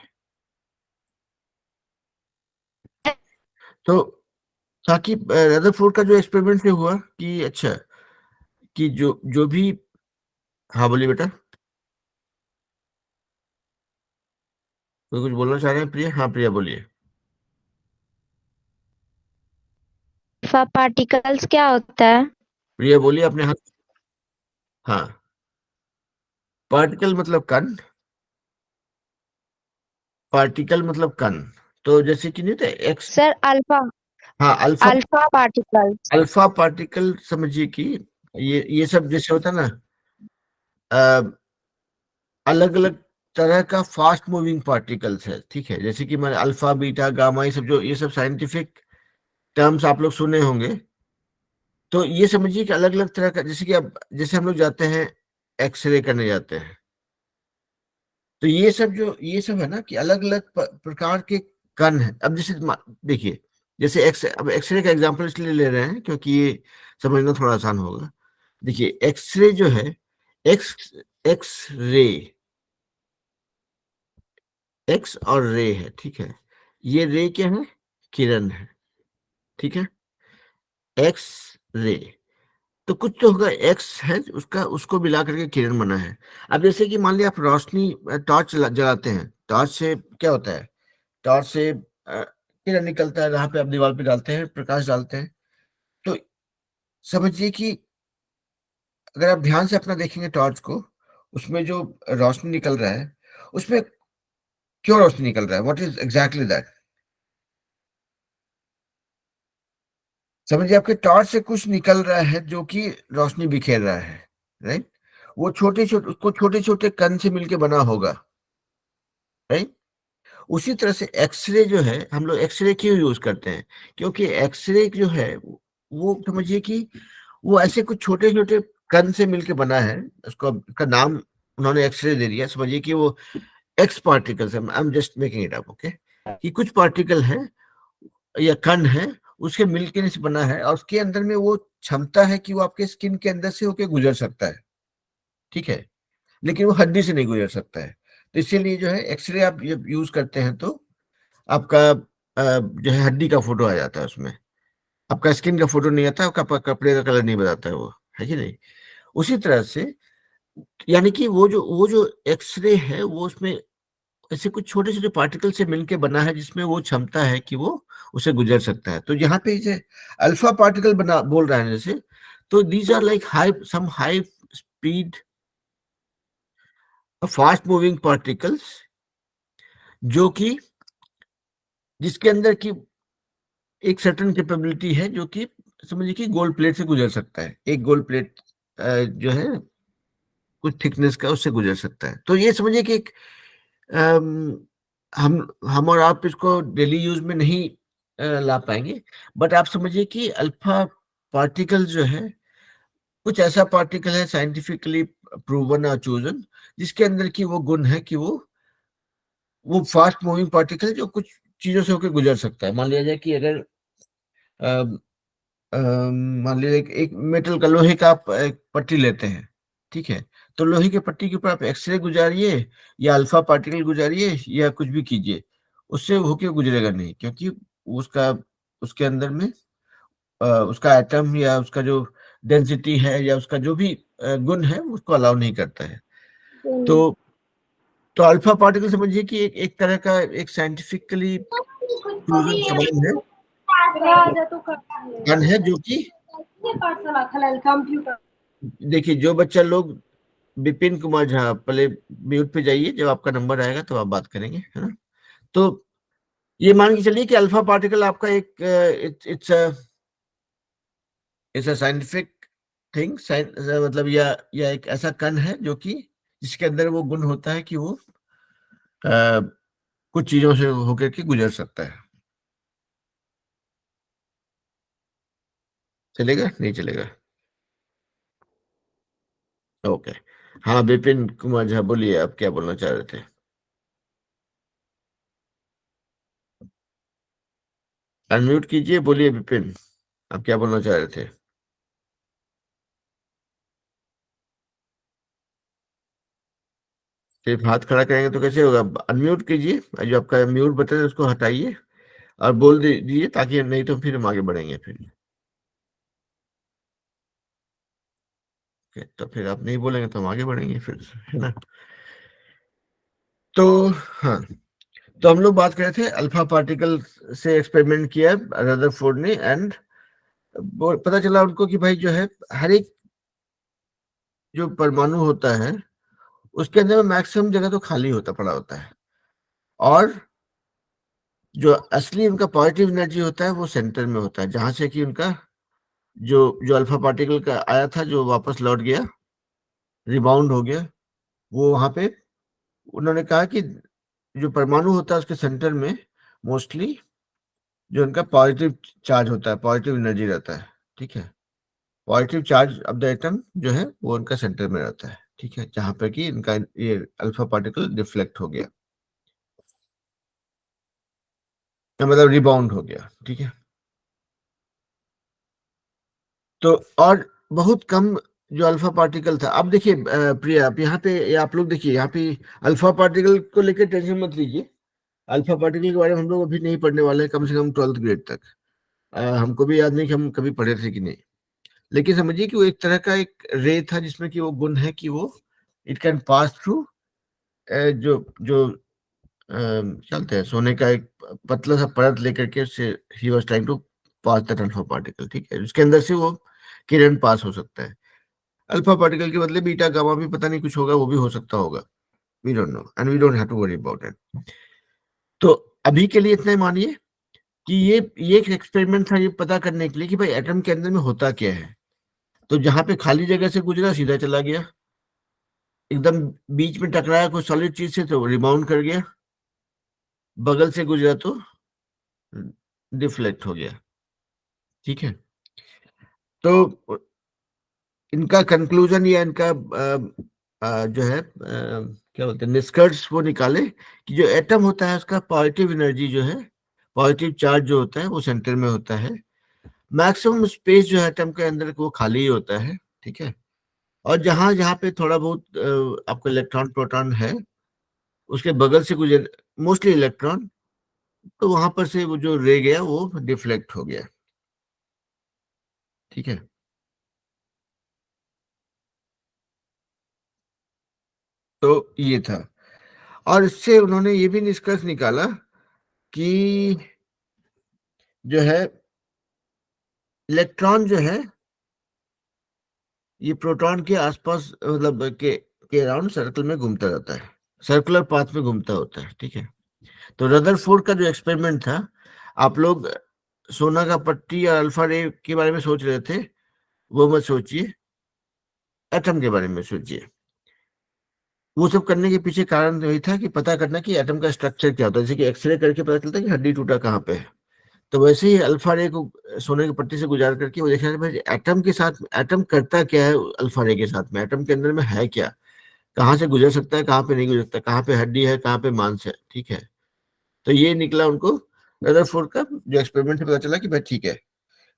तो ताकि रदरफोर्ड का जो एक्सपेरिमेंट से हुआ कि अच्छा, कि जो जो भी, हाँ बोलिए बेटा, कोई कुछ बोलना चाह रहे हैं प्रिया? हाँ प्रिया बोलिए। अल्फा पार्टिकल्स क्या होता है? प्रिया बोलिए अपने हाथ। हाँ, पार्टिकल मतलब कण, पार्टिकल मतलब कण। तो जैसे कि नहीं था एक्स, सर अल्फा हाँ alpha, alpha particles. Alpha particle समझिए कि ये सब जैसे होता है ना, अलग अलग तरह का फास्ट मूविंग पार्टिकल्स है, ठीक है। जैसे कि मैंने अल्फा बीटा गामा, ये सब जो, ये सब साइंटिफिक टर्म्स आप लोग सुने होंगे। तो ये समझिए कि अलग अलग तरह का, जैसे कि अब जैसे हम लोग जाते हैं एक्सरे करने जाते हैं, तो ये सब है ना कि अलग अलग प्रकार के कण हैं। अब जैसे देखिए, जैसे अब एक्सरे का एग्जांपल इसलिए ले रहे हैं क्योंकि ये समझना थोड़ा आसान होगा। देखिए एक्सरे जो है, एक्स एक्स रे, एक्स और रे है, ठीक है। ये रे क्या है? किरण है, ठीक है। एक्स रे, तो कुछ तो होगा, एक्स है उसका, उसको मिला करके किरण बना है। अब जैसे कि मान लिया आप रोशनी, टॉर्च जलाते हैं, टॉर्च से क्या होता है? टॉर्च से किरण निकलता है, जहाँ पे आप दीवार पे डालते हैं, प्रकाश डालते हैं। तो समझिए कि अगर आप ध्यान से अपना देखेंगे टॉर्च को, उसमें जो रोशनी निकल रहा है, उसमें क्यों रोशनी निकल रहा है? What is exactly that? समझिए आपके टॉर्च से कुछ निकल रहा है जो कि रोशनी बिखेर रहा है, राइट? वो छोटे छोटे, उसको छोटे छोटे कण से मिलके बना होगा, राइट? उसी तरह से एक्सरे जो है, हम लोग एक्सरे क्यों यूज करते हैं? क्योंकि एक्सरे जो है वो समझिए कि वो ऐसे कुछ छोटे छोटे कण से मिलके बना है, उसको का नाम उन्होंने एक्सरे दे दिया। समझिए कि वो एक्स पार्टिकल्स है, I am just making it up, okay, कि कुछ पार्टिकल है या कण है, उसके मिलके से बना है, और उसके अंदर में वो क्षमता है कि वो आपके स्किन के अंदर से होके गुजर सकता है, ठीक है, लेकिन वो हड्डी से नहीं गुजर सकता है। तो इसीलिए जो है एक्सरे आप जब यूज करते हैं तो आपका जो है हड्डी का फोटो आ जाता है उसमें, आपका स्किन का फोटो नहीं आता, आपका कपड़े का कलर नहीं बताता है वो, है कि नहीं? उसी तरह से यानी कि वो जो एक्सरे है, वो उसमें ऐसे कुछ छोटे छोटे पार्टिकल से मिलके बना है, जिसमें वो क्षमता है कि वो उसे गुजर सकता है। तो यहाँ पे जैसे अल्फा पार्टिकल बना बोल रहा है जैसे, तो these are like high speed fast moving particles, जो कि जिसके अंदर की एक सर्टेन कैपेबिलिटी है, जो कि समझिए कि गोल्ड प्लेट से गुजर सकता है। एक गोल्ड प्लेट जो है कुछ थिकनेस का, उससे गुजर सकता है। तो ये समझिए कि एक अम, हम और आप इसको डेली यूज में नहीं ला पाएंगे, बट आप समझिए कि अल्फा पार्टिकल जो है कुछ ऐसा पार्टिकल है साइंटिफिकली प्रूवन और चोजन, जिसके अंदर की वो गुण है कि वो फास्ट मूविंग पार्टिकल जो कुछ चीजों से होकर गुजर सकता है। मान लिया जाए कि अगर अम, मान लीजिए एक मेटल का, लोहे का आप एक पट्टी लेते हैं, ठीक है। तो लोहे की पट्टी के ऊपर आप एक्सरे गुजारिए या अल्फा पार्टिकल गुजारिए या कुछ भी कीजिए, उससे होके गुजरेगा नहीं, क्योंकि उसका उसके अंदर में उसका एटम या उसका जो डेंसिटी है या उसका जो भी गुण है उसको अलाउ नहीं करता है। तो तो अल्फा पार्टिकल समझिए कि एक तरह का एक साइंटिफिकली प्रूवन सामान है, कण है, जो कि देखिए, जो बच्चा लोग, विपिन कुमार झा, पहले म्यूट पे जाइए, जब आपका नंबर आएगा तो आप बात करेंगे, है ना। तो ये मान के चलिए कि अल्फा पार्टिकल आपका एक इट्स अ साइंटिफिक थिंग, मतलब या एक ऐसा कण है जो कि जिसके अंदर वो गुण होता है कि वो अ, कुछ चीजों से होकर के गुजर सकता है। चलेगा नहीं चलेगा? ओके। हाँ, विपिन कुमार झा, बोलिए, आप क्या बोलना चाह रहे थे? अनम्यूट कीजिए, बोलिए विपिन, आप क्या बोलना चाह रहे थे? सिर्फ हाथ खड़ा करेंगे तो कैसे होगा? अनम्यूट कीजिए, जो आपका म्यूट बटन है उसको हटाइए और बोल दीजिए, ताकि नहीं तो फिर हम आगे बढ़ेंगे फिर। तो फिर आप नहीं बोलेंगे तो हम आगे बढ़ेंगे फिर, है ना। तो हाँ, तो हम लोग बात कर रहे थे अल्फा पार्टिकल से एक्सपेरिमेंट किया रदरफोर्ड ने, एंड पता चला उनको कि भाई जो है, हर एक जो परमाणु होता है उसके अंदर में मैक्सिमम जगह तो खाली होता पड़ा होता है, और जो असली उनका पॉजिटिव एनर्जी होता है वो सेंटर में होता है, जहां से कि उनका जो जो अल्फा पार्टिकल का आया था, जो वापस लौट गया, रिबाउंड हो गया, वो वहां पे उन्होंने कहा कि जो परमाणु होता है उसके सेंटर में मोस्टली जो उनका पॉजिटिव चार्ज होता है, पॉजिटिव एनर्जी रहता है, ठीक है। Positive charge of the atom जो है वो उनका सेंटर में रहता है, ठीक है, जहां पर कि इनका ये अल्फा पार्टिकल डिफ्लेक्ट हो गया, मतलब रिबाउंड हो गया, ठीक है। तो और बहुत कम जो अल्फा पार्टिकल था। अब देखिए प्रिया, आप यहाँ पे, आप लोग देखिए यहाँ पे, अल्फा पार्टिकल को लेकर टेंशन मत लीजिए। अल्फा पार्टिकल के बारे में हम लोग अभी नहीं पढ़ने वाले हैं, कम से कम 12th ग्रेड तक। हमको भी याद नहीं कि हम कभी पढ़े थे कि नहीं। लेकिन समझिए कि वो एक तरह का एक रे था, जिसमें कि वो गुण है कि वो इट कैन पास थ्रू जो जो चलते हैं सोने का एक पतला सा परत लेकर के, उससे ही was trying to pass that alpha particle, ठीक है। उसके अंदर से वो किरण पास हो सकता है। अल्फा पार्टिकल के बदले बीटा गामा भी पता नहीं कुछ होगा, वो भी हो सकता होगा, we don't know and we don't have to worry about it. तो अभी के लिए इतना ही मानिए कि ये एक एक्सपेरिमेंट था, ये पता करने के लिए कि भाई एटम के अंदर में होता क्या है। तो जहां पे खाली जगह से गुजरा, सीधा चला गया, एकदम बीच में टकराया कोई सॉलिड चीज से तो रिबाउंड कर गया, बगल से गुजरा तो डिफ्लेक्ट हो गया, ठीक है। तो इनका कंक्लूजन या इनका जो है क्या बोलते हैं, निष्कर्ष वो निकाले कि जो एटम होता है उसका पॉजिटिव एनर्जी जो है, पॉजिटिव चार्ज जो होता है वो सेंटर में होता है। मैक्सिमम स्पेस जो है एटम के अंदर वो खाली ही होता है, ठीक है। और जहां जहां पे थोड़ा बहुत आपका इलेक्ट्रॉन प्रोटॉन है, उसके बगल से गुजर, मोस्टली इलेक्ट्रॉन, तो वहां पर से वो जो रे गया वो डिफ्लेक्ट हो गया, ठीक है। तो ये था, और इससे उन्होंने ये भी निष्कर्ष निकाला कि जो है इलेक्ट्रॉन जो है ये प्रोटॉन के आसपास, मतलब के अराउंड सर्कल में घूमता रहता है, सर्कुलर पाथ में घूमता होता है, ठीक है। तो रदरफोर्ड का जो एक्सपेरिमेंट था आप लोग सोना का पट्टी या अल्फा रे के बारे में सोच रहे थे, वो मत सोचिए, एटम के बारे में सोचिए। वो सब करने के पीछे कारण यही था कि पता करना कि एटम का स्ट्रक्चर क्या होता है। जैसे कि एक्सरे करके पता चलता है कि हड्डी टूटा कहाँ पे है, तो वैसे ही अल्फा रे को सोने की पट्टी से गुजार करके वो देखना है भाई एटम के साथ एटम करता क्या है, अल्फा रे के साथ में एटम के अंदर में है क्या, कहाँ से गुजर सकता है, कहाँ पे नहीं गुजर सकता, कहाँ पे हड्डी है, कहाँ पे मांस है, ठीक है। तो ये निकला उनको रदरफोर्ड का जो एक्सपेरिमेंट से पता चला कि भाई ठीक है,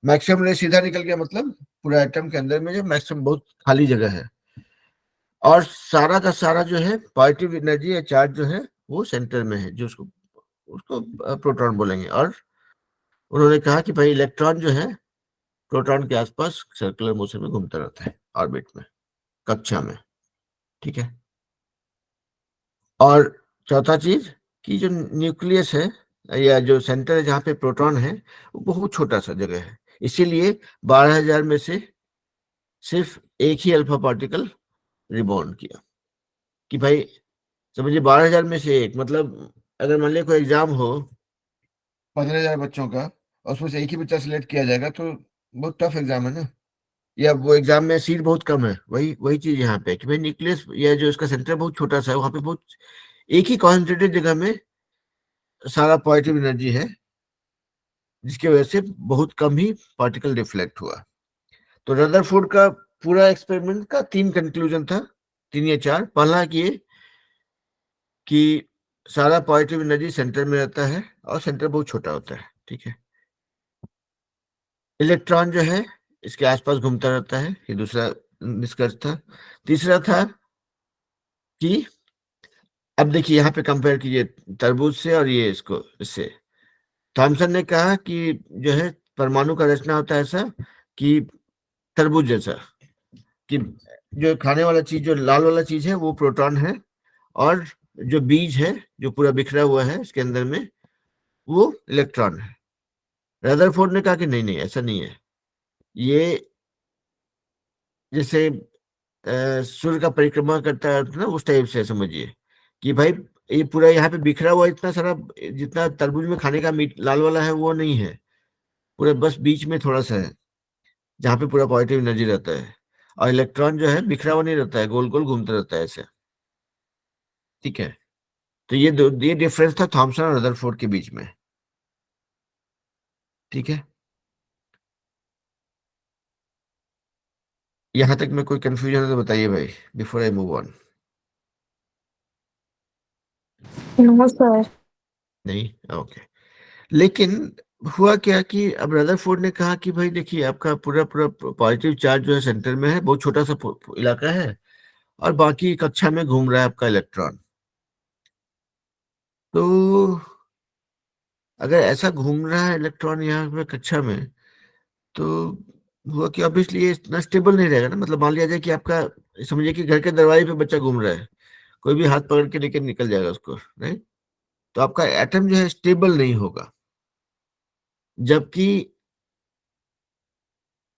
मैक्सिमम रे सीधा निकल गया, मतलब पूरा एटम के अंदर में जो मैक्सिमम बहुत खाली जगह है, और सारा का सारा जो है पॉजिटिव एनर्जी या चार्ज जो है वो सेंटर में है, जो उसको उसको प्रोटॉन बोलेंगे। और उन्होंने कहा कि भाई इलेक्ट्रॉन जो है प्रोटॉन के आसपास सर्कुलर मोशन में घूमता रहता है ऑर्बिट में, कक्षा में, ठीक है। और चौथा चीज कि जो न्यूक्लियस है या जो सेंटर है जहाँ पे प्रोटॉन है वो बहुत छोटा सा जगह है, इसीलिए 12,000 में से सिर्फ एक ही अल्फा पार्टिकल रिबॉन्ड किया। कि भाई समझिए 12,000 में से एक, मतलब अगर मान लिया कोई एग्जाम हो 15,000 बच्चों का और उसमें से एक ही बच्चा सिलेक्ट किया जाएगा तो बहुत टफ एग्जाम है ना, या वो एग्जाम में सीट बहुत कम है, वही वही चीज यहाँ पे कि भाई न्यूक्लियस या जो इसका सेंटर बहुत छोटा सा है, वहाँ पे बहुत एक ही कॉन्सेंट्रेटेड जगह में सारा पॉजिटिव एनर्जी है, जिसकी वजह से बहुत कम ही पार्टिकल रिफ्लेक्ट हुआ। तो रदरफोर्ड का पूरा एक्सपेरिमेंट का 3 कंक्लूजन था, 3 या 4। पहला कि सारा पॉजिटिव एनर्जी सेंटर में रहता है और सेंटर बहुत छोटा होता है, ठीक है। इलेक्ट्रॉन जो है इसके आसपास घूमता रहता है, ये दूसरा निष्कर्ष था। तीसरा था कि अब देखिए यहाँ पे कंपेयर कीजिए तरबूज से और ये इसको इससे। थॉमसन ने कहा कि जो है परमाणु का रचना होता है ऐसा कि तरबूज जैसा, कि जो खाने वाला चीज जो लाल वाला चीज है वो प्रोटॉन है, और जो बीज है जो पूरा बिखरा हुआ है इसके अंदर में वो इलेक्ट्रॉन है। रदरफोर्ड ने कहा कि नहीं नहीं ऐसा नहीं है, ये जैसे सूर्य का परिक्रमा करता है ना उस टाइप से समझिए कि भाई ये पूरा यहाँ पे बिखरा हुआ इतना सारा, जितना तरबूज में खाने का मीट लाल वाला है वो नहीं है, पूरे बस बीच में थोड़ा सा है जहाँ पे पूरा पॉजिटिव एनर्जी रहता है, और इलेक्ट्रॉन जो है बिखरा हुआ नहीं रहता है, गोल गोल घूमता रहता है ऐसे, ठीक है। तो ये डिफरेंस था थॉमसन और रदरफोर्ड के बीच में, ठीक है। यहाँ तक में कोई कंफ्यूजन है तो बताइए भाई, before I move on. No sir. नहीं, ओके। लेकिन हुआ क्या कि अब रदरफोर्ड ने कहा कि भाई देखिए आपका पूरा पूरा पॉजिटिव चार्ज जो है सेंटर में है, बहुत छोटा सा इलाका है, और बाकी कक्षा में घूम रहा है आपका इलेक्ट्रॉन। तो अगर ऐसा घूम रहा है इलेक्ट्रॉन यहाँ पे कक्षा में, तो हुआ कि ऑब्वियसली ये इतना स्टेबल नहीं रहेगा ना। मतलब मान लिया जाए कि आपका, समझिए कि घर के दरवाजे पे बच्चा घूम रहा है, कोई भी हाथ पकड़ के लेकर निकल जाएगा उसको, राइट। तो आपका एटम जो है स्टेबल नहीं होगा, जबकि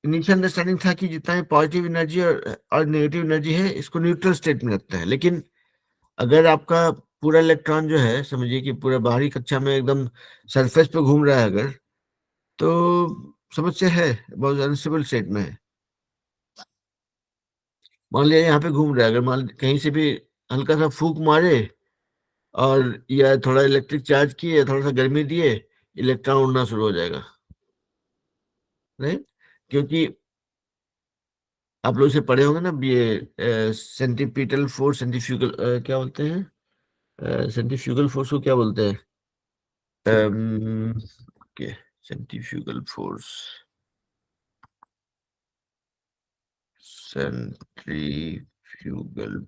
इनिशियल अंडरस्टैंडिंग था कि जितना भी पॉजिटिव एनर्जी और नेगेटिव एनर्जी है इसको न्यूट्रल स्टेट में रखता है। लेकिन अगर आपका पूरा इलेक्ट्रॉन जो है समझिए कि पूरा बाहरी कक्षा में एकदम सरफेस पे घूम रहा है अगर, तो समस्या है, बहुत अनस्टेबल स्टेट में है। मान लिया यहाँ पे घूम रहा है, अगर मान कहीं से भी हल्का सा फूंक मारे और या थोड़ा इलेक्ट्रिक चार्ज किए, थोड़ा सा गर्मी दिए, इलेक्ट्रॉन उड़ना शुरू हो जाएगा, राइट। क्योंकि आप लोग इसे पढ़े होंगे ना, ये सेंट्रीपिटल फोर्स, सेंट्रीफ्यूगल क्या बोलते हैं, सेंट्रीफ्यूगल फोर्स को क्या बोलते हैं, okay, centrifugal force, centrifugal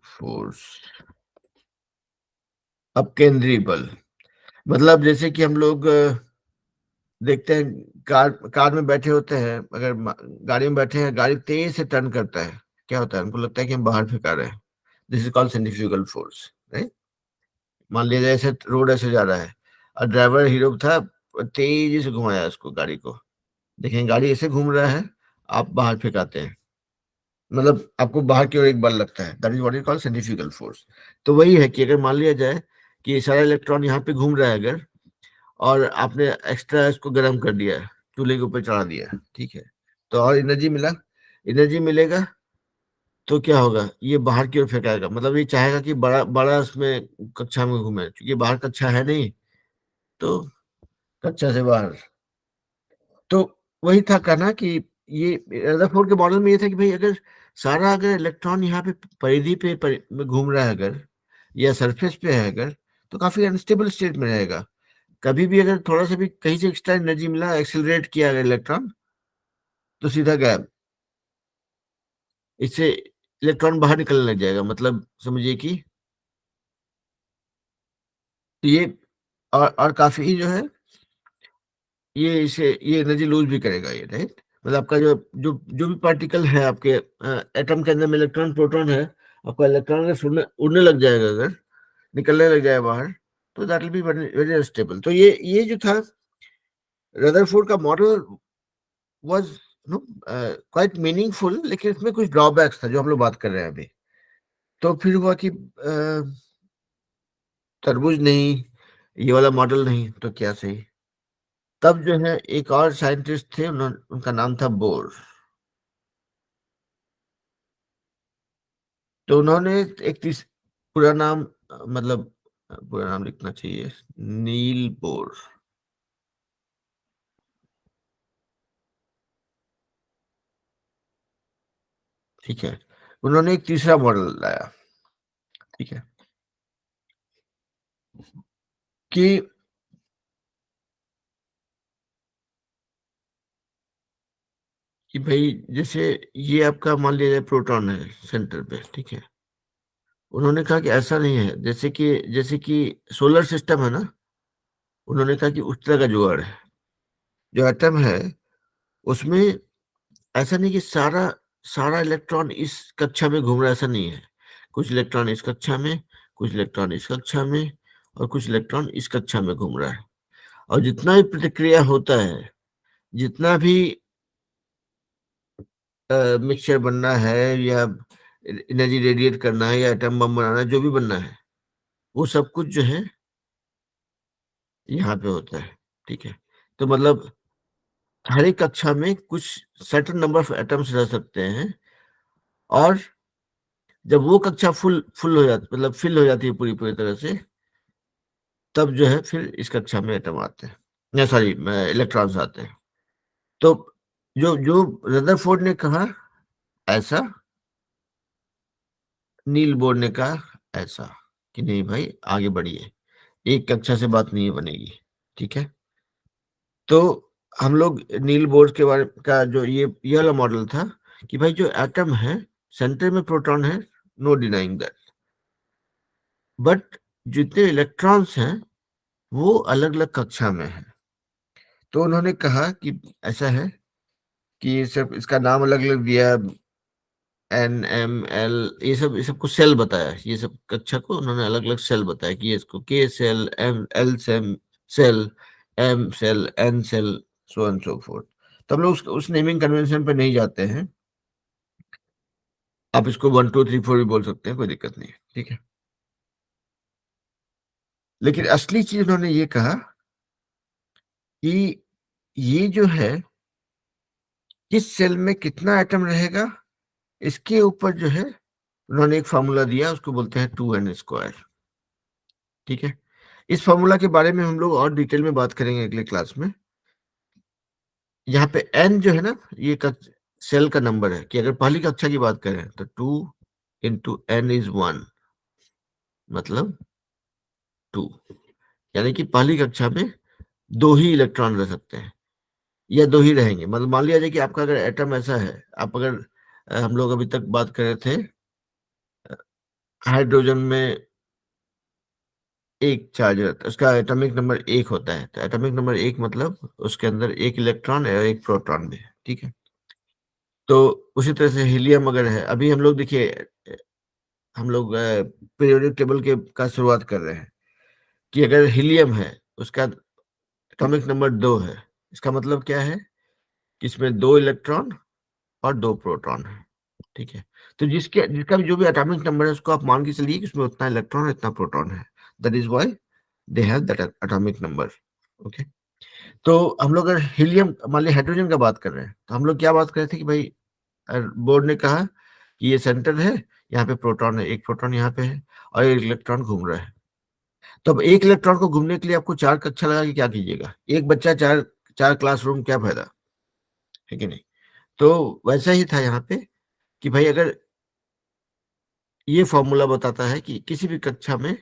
force, अपकेंद्री बल। मतलब जैसे कि हम लोग देखते हैं कार कार में बैठे होते हैं, अगर गाड़ी में बैठे हैं, गाड़ी तेज से टर्न करता है, क्या होता है, हमको लगता है कि हम बाहर फेंका रहे हैं, this is called centrifugal force, right. मान लीजिए ऐसे रोड ऐसे जा रहा है और ड्राइवर हीरो था, तेजी से घुमाया उसको, गाड़ी को, देखें गाड़ी ऐसे घूम रहा है, आप बाहर फेंकाते हैं, मतलब आपको बाहर की ओर एक बल लगता है, that is what is called centrifugal force. तो वही है कि अगर मान लिया जाए कि ये सारा इलेक्ट्रॉन यहाँ पे घूम रहा है अगर, और आपने एक्स्ट्रा इसको गर्म कर दिया है, चूल्हे के ऊपर चढ़ा दिया है, ठीक है, तो और एनर्जी मिला, एनर्जी मिलेगा तो क्या होगा, ये बाहर की ओर फेंकाएगा, मतलब ये चाहेगा कि बड़ा बड़ा उसमें कक्षा में घूमे, क्योंकि बाहर कक्षा है नहीं, तो कक्षा से बाहर। तो वही था कहना कि ये रदरफोर्ड के मॉडल में ये था कि भाई अगर इलेक्ट्रॉन यहाँ पे परिधि पे में घूम रहा है अगर, या सरफेस पे है अगर, तो काफी अनस्टेबल स्टेट में रहेगा। कभी भी अगर थोड़ा सा भी कहीं से एक्स्ट्रा एनर्जी मिला, एक्सेलरेट किया अगर इलेक्ट्रॉन, तो सीधा गायब। इससे इलेक्ट्रॉन बाहर निकलने लग जाएगा, मतलब समझिए कि ये और काफी जो है ये एनर्जी लूज भी करेगा ये, राइट। मतलब आपका जो जो जो भी पार्टिकल है आपके एटम के अंदर में, इलेक्ट्रॉन प्रोटॉन है, आपका इलेक्ट्रॉन अगर उड़ने लग जाएगा, अगर निकलने लग जाए बाहर, तो that will be very unstable. तो ये जो था रदरफोर्ड का model was know quite meaningful, लेकिन इसमें कुछ ड्रॉबैक्स था जो हम लोग बात कर रहे हैं अभी। तो फिर हुआ कि तरबूज नहीं, ये वाला मॉडल नहीं, तो क्या सही। तब जो है एक और साइंटिस्ट थे, उनका नाम था बोर। तो उन्होंने पूरा नाम, मतलब पूरा नाम लिखना चाहिए, नील बोर। ठीक है, उन्होंने एक तीसरा मॉडल लाया, ठीक है, कि भाई जैसे ये आपका मान लिया जाए प्रोटॉन है सेंटर पे, ठीक है। उन्होंने कहा कि ऐसा नहीं है, जैसे कि सोलर सिस्टम है ना, उन्होंने कहा कि उस तरह का जुगाड़ है। जो एटम है उसमें ऐसा नहीं कि सारा सारा इलेक्ट्रॉन इस कक्षा में घूम रहा है, ऐसा नहीं है। कुछ इलेक्ट्रॉन इस कक्षा में, कुछ इलेक्ट्रॉन इस कक्षा में, और कुछ इलेक्ट्रॉन इस कक्षा में घूम रहा है। और जितना भी प्रतिक्रिया होता है, जितना भी मिक्सचर बनना है, या एनर्जी रेडिएट करना है, या एटम बम बनाना है, जो भी बनना है, वो सब कुछ जो है यहाँ पे होता है, ठीक है। तो मतलब हर एक कक्षा में कुछ सर्टेन नंबर ऑफ एटम्स रह सकते हैं, और जब वो कक्षा फुल फुल हो जाती, मतलब फिल हो जाती है पूरी पूरी तरह से, तब जो है फिर इस कक्षा में एटम आते हैं, या सॉरी इलेक्ट्रॉन्स आते हैं। तो जो जो रदरफोर्ड ने कहा ऐसा, नील बोर ने कहा ऐसा, कि नहीं भाई आगे बढ़िए, एक कक्षा से बात नहीं बनेगी, ठीक है। तो हम लोग नील बोर के बारे का जो ये वाला मॉडल था कि भाई जो एटम है, सेंटर में प्रोटॉन है, नो डिनाइंग दैट, बट जितने इलेक्ट्रॉन्स हैं वो अलग अलग कक्षा में है। तो उन्होंने कहा कि ऐसा है कि सिर्फ इसका नाम अलग अलग दिया, NML, ये सब को सेल बताया, ये सब कक्षा को उन्होंने अलग अलग सेल बताया कि ये इसको K cell, L cell, M cell, N cell, so and so forth. तो हम लोग उस नेमिंग कन्वेंशन पे नहीं जाते हैं, आप इसको 1 2 3 4 भी बोल सकते हैं, कोई दिक्कत नहीं है, ठीक है। लेकिन असली चीज उन्होंने ये कहा कि ये जो है किस सेल में कितना एटम रहेगा, इसके ऊपर जो है उन्होंने एक फार्मूला दिया, उसको बोलते हैं 2n², ठीक है। इस फार्मूला के बारे में हम लोग और डिटेल में बात करेंगे अगले क्लास में। यहाँ पे n जो है ना, ये सेल का नंबर है, कि अगर पहली कक्षा की बात करें तो 2 × n = 1, मतलब 2, यानी कि पहली कक्षा में दो ही इलेक्ट्रॉन रह सकते हैं, या दो ही रहेंगे। मतलब मान लिया जाए कि आपका अगर एटम ऐसा है, आप अगर हम लोग अभी तक बात कर रहे थे हाइड्रोजन में एक चार्ज रहता है, उसका एटॉमिक नंबर 1 होता है, तो एटॉमिक नंबर 1 मतलब उसके अंदर एक इलेक्ट्रॉन है और एक प्रोटॉन भी है, ठीक है। तो उसी तरह से हीलियम अगर है, अभी हम लोग देखिए, हम लोग पीरियोडिक टेबल के का शुरुआत कर रहे हैं, कि अगर हीलियम है, उसका एटॉमिक नंबर 2 है, इसका मतलब क्या है कि इसमें 2 इलेक्ट्रॉन और 2 प्रोटॉन है, ठीक है। तो जिसका भी जो भी एटॉमिक नंबर है, उसको आप मान के चलिए कि उसमें उतना इलेक्ट्रॉन इतना प्रोटॉन है, that is why they have that atomic number. Okay, तो हम लोग अगर हीलियम मान लिया हाइड्रोजन का बात कर रहे हैं, तो हम लोग क्या बात कर रहे थे कि भाई बोर्ड ने कहा कि ये सेंटर है, यहाँ पे प्रोटॉन है, एक प्रोटॉन यहाँ पे है और एक इलेक्ट्रॉन घूम रहा है। तो अब एक इलेक्ट्रॉन को घूमने के लिए आपको 4 कक्षा लगा के क्या कीजिएगा? एक बच्चा 4 क्लासरूम, क्या फायदा, है कि नहीं? तो वैसा ही था यहाँ पे कि भाई अगर ये फॉर्मूला बताता है कि किसी भी कक्षा में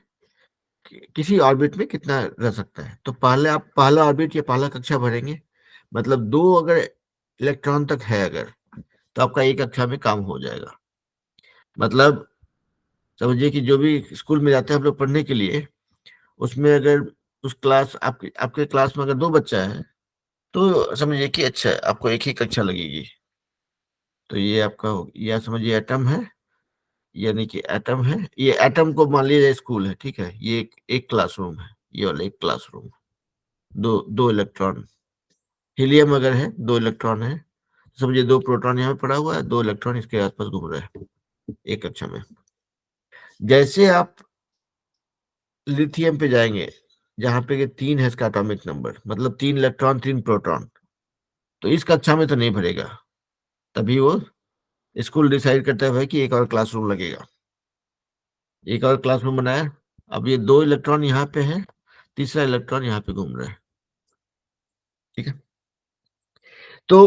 किसी ऑर्बिट में कितना रह सकता है, तो पहले आप पहला ऑर्बिट या पहला कक्षा भरेंगे, मतलब 2 अगर इलेक्ट्रॉन तक है अगर, तो आपका एक कक्षा में काम हो जाएगा। मतलब समझिए कि जो भी स्कूल में जाते हैं हम लोग पढ़ने के लिए, उसमें अगर उस क्लास आपके आपके क्लास में अगर 2 बच्चा है, तो समझिए कि अच्छा आपको एक ही कक्षा लगेगी। तो ये आपका या समझिए एटम है, यानी कि एटम है, ये एटम को मान लीजिए स्कूल है, ठीक है, ये एक क्लासरूम है, ये वाला एक क्लासरूम, दो दो इलेक्ट्रॉन। हीलियम अगर है, 2 इलेक्ट्रॉन है, समझिए 2 प्रोटॉन यहाँ पड़ा हुआ है, 2 इलेक्ट्रॉन इसके आसपास घूम रहे हैं एक कक्षा में। जैसे आप लिथियम पे जाएंगे, जहां पे कि 3 है इसका एटॉमिक नंबर, मतलब 3 इलेक्ट्रॉन 3 प्रोटॉन, तो इस कक्षा में तो नहीं भरेगा। तभी वो स्कूल डिसाइड करता है भाई कि एक और क्लासरूम लगेगा, एक और क्लासरूम बनाया। अब ये 2 इलेक्ट्रॉन यहाँ पे है, तीसरा इलेक्ट्रॉन यहाँ पे घूम रहा है, ठीक है। तो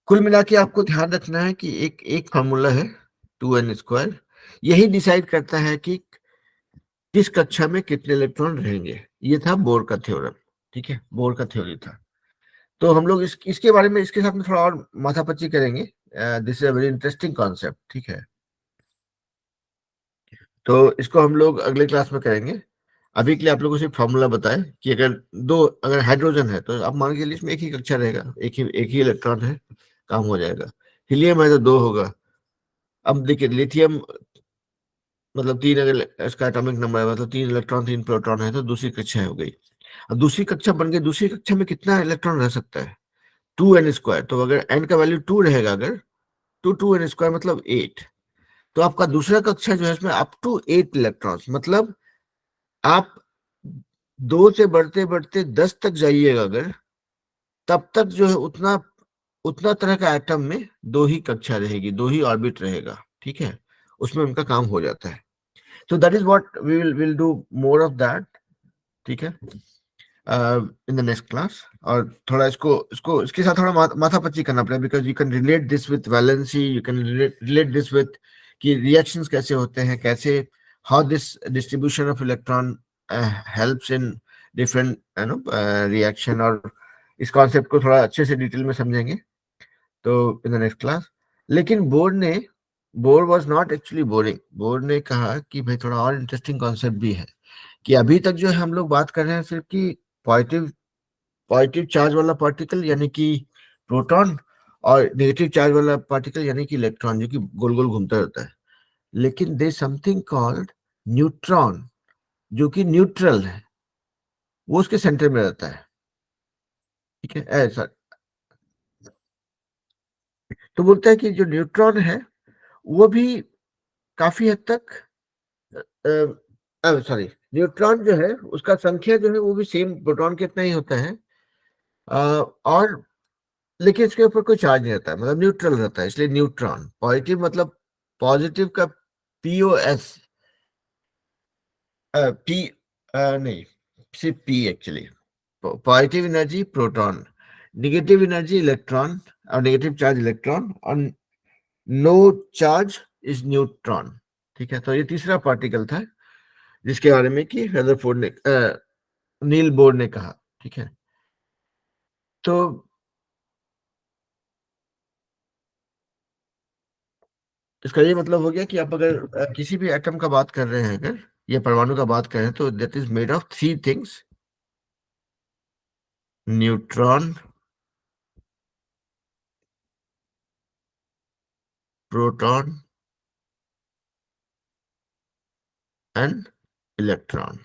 कुल मिला के आपको ध्यान रखना है कि एक एक फॉर्मूला है 2n², यही डिसाइड करता है कि किस कक्षा में कितने इलेक्ट्रॉन रहेंगे। ये था बोर का थ्योरम, ठीक है, बोर का थ्योरी था। तो हम लोग इसके बारे में इसके साथ में थोड़ा और माथापच्ची करेंगे। This is a very interesting concept, ठीक है। तो इसको हम लोग अगले क्लास में करेंगे। अभी के लिए आप लोगों से फॉर्मूला बताएं कि अगर हाइड्रोजन है तो आप मान के चलिए इसमें एक ही कक्षा रहेगा, एक ही इलेक्ट्रॉन है, काम हो जाएगा। हीलियम है तो 2 होगा। अब देखिए लिथियम, मतलब 3 अगर इसका एटॉमिक नंबर है, मतलब 3 इलेक्ट्रॉन 3 प्रोटॉन है, तो दूसरी कक्षा हो गई। अब दूसरी कक्षा बन गई, दूसरी कक्षा में कितना इलेक्ट्रॉन रह सकता है? 2n²। तो अगर n का वैल्यू 2 रहेगा, अगर 2n² मतलब 8, तो आपका दूसरा कक्षा जो है इसमें अप टू 8 इलेक्ट्रॉन्स, मतलब आप 2 से बढ़ते बढ़ते 10 तक जाइएगा अगर, तब तक जो है उतना उतना तरह का एटम में 2 ही कक्षा रहेगी, 2 ही ऑर्बिट रहेगा, ठीक है, उसमें उनका काम हो जाता है। तो that is what we will do more of that, ठीक है, इन द नेक्स्ट क्लास। और थोड़ा इसको इसको इसके साथ थोड़ा माथापच्ची करना पड़ेगा, because you can relate this with valency, you can relate this with कि रिएक्शंस कैसे होते हैं, कैसे how this distribution of electron helps in different reaction, और इस कॉन्सेप्ट को थोड़ा अच्छे से डिटेल में समझेंगे तो इन द नेक्स्ट क्लास। लेकिन bore was not actually boring. Bore ने कहा कि भाई थोड़ा और इंटरेस्टिंग कॉन्सेप्ट भी है, कि अभी तक जो है हम लोग बात कर रहे हैं सिर्फ कि पॉजिटिव पॉजिटिव चार्ज वाला पार्टिकल यानी कि प्रोटॉन, और नेगेटिव चार्ज वाला पार्टिकल यानी कि इलेक्ट्रॉन, जो कि गोल गोल घूमता रहता है। लेकिन दे समथिंग कॉल्ड न्यूट्रॉन, जो कि न्यूट्रल है, वो उसके सेंटर में रहता है, ठीक है, ऐसा। तो बोलता है कि जो न्यूट्रॉन है वो भी काफी हद तक, सॉरी, न्यूट्रॉन जो है उसका संख्या जो है वो भी सेम प्रोटॉन के इतना ही होता है, और लेकिन इसके ऊपर कोई चार्ज नहीं रहता है, मतलब न्यूट्रल रहता है, इसलिए न्यूट्रॉन। पॉजिटिव मतलब पॉजिटिव का POS, पी नहीं, सिर्फ P actually. Positive energy proton, negative energy electron, और नेगेटिव चार्ज इलेक्ट्रॉन, और नो चार्ज इज न्यूट्रॉन, ठीक है। तो ये तीसरा पार्टिकल था जिसके बारे में कि रदरफोर्ड ने नील बोर ने कहा, ठीक है। तो इसका ये मतलब हो गया कि आप अगर किसी भी एटम का बात कर रहे हैं अगर, या परमाणु का बात कर रहे हैं, तो that is made of 3 things: neutron, proton and electron.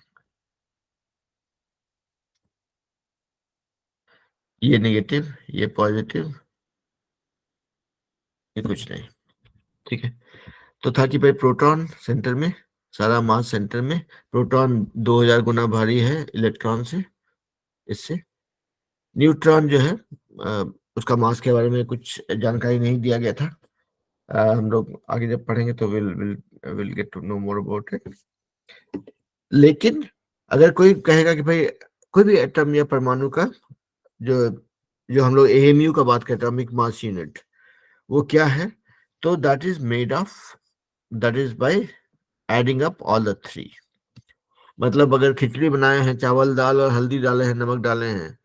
ये नेगेटिव, ये पॉजिटिव, ये कुछ नहीं, ठीक है। तो था कि भाई प्रोटॉन सेंटर में, सारा मास सेंटर में, प्रोटॉन 2000 गुना भारी है इलेक्ट्रॉन से। इससे न्यूट्रॉन जो है उसका मास के बारे में कुछ जानकारी नहीं दिया गया था। हम लोग आगे जब पढ़ेंगे तो will get to know more about it. लेकिन अगर कोई कहेगा कि भाई कोई भी एटम या परमाणु का जो जो हम लोग एएमयू का बात करते हैं, एटॉमिक मास यूनिट, वो क्या है, तो that is made of, that is by adding up all the three. मतलब अगर खिचड़ी बनाए हैं, चावल दाल और हल्दी डाले हैं, नमक डाले हैं,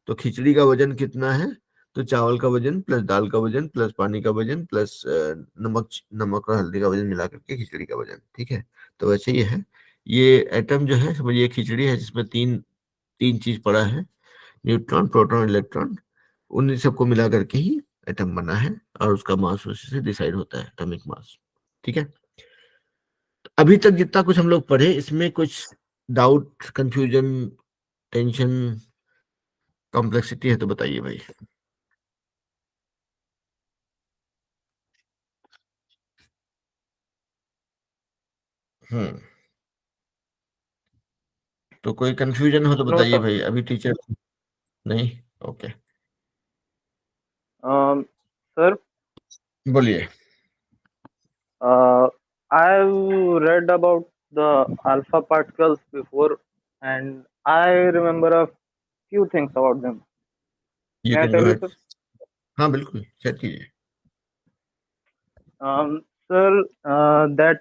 तो खिचड़ी का वजन कितना है, तो चावल का वजन प्लस दाल का वजन प्लस पानी का वजन प्लस नमक और हल्दी का वजन मिला करके खिचड़ी का वजन, ठीक है। तो वैसे ही है ये एटम जो है, समझिए खिचड़ी है जिसमें तीन तीन चीज पड़ा है, न्यूट्रॉन प्रोटॉन इलेक्ट्रॉन, उन सबको मिला करके ही एटम बना है और उसका मास उसी से डिसाइड होता है, एटॉमिक मास, ठीक है। अभी तक जितना कुछ हम लोग पढ़े, इसमें कुछ डाउट, कंफ्यूजन, टेंशन, कॉम्प्लेक्सिटी है तो बताइए भाई। हम्म तो कोई कंफ्यूजन हो तो नो बताइए सर। भाई, अभी टीचर नहीं। ओके, सर, बोलिए। I've read about the alpha particles before, and I remember a few things about them. You May I can go tell you, ahead. sir? हाँ बिल्कुल, सेट कीजिए। Sir, that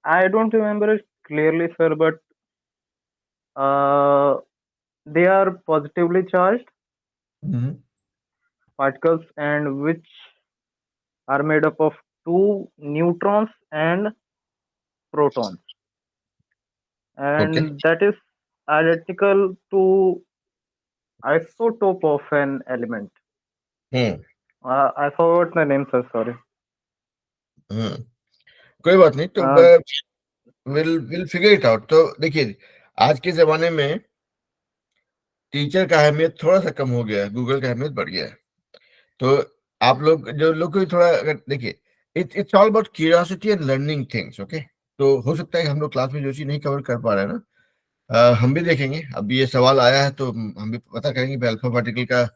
I don't remember it clearly, sir, but uh, they are positively charged hmm, particles, and which are made up of two neutrons and protons, okay. and that is identical to isotope of an element. Hmm I forgot the name, sir. Sorry. हम्म कोई बात नहीं, तो Uh, will will figure it out. तो देखिए, आज के जमाने में टीचर का अहमियत थोड़ा सा कम हो गया है, गूगल का अहमियत बढ़ गया है। तो आप लोग जो लोग को थोड़ा अगर देखिए, it's all about curiosity and learning things, okay. तो हो सकता है कि हम लोग क्लास में जो चीज नहीं कवर कर पा रहे हैं ना, हम भी देखेंगे। अब ये सवाल आया है तो हम भी पता करेंगे कि अल्फा पार्टिकल का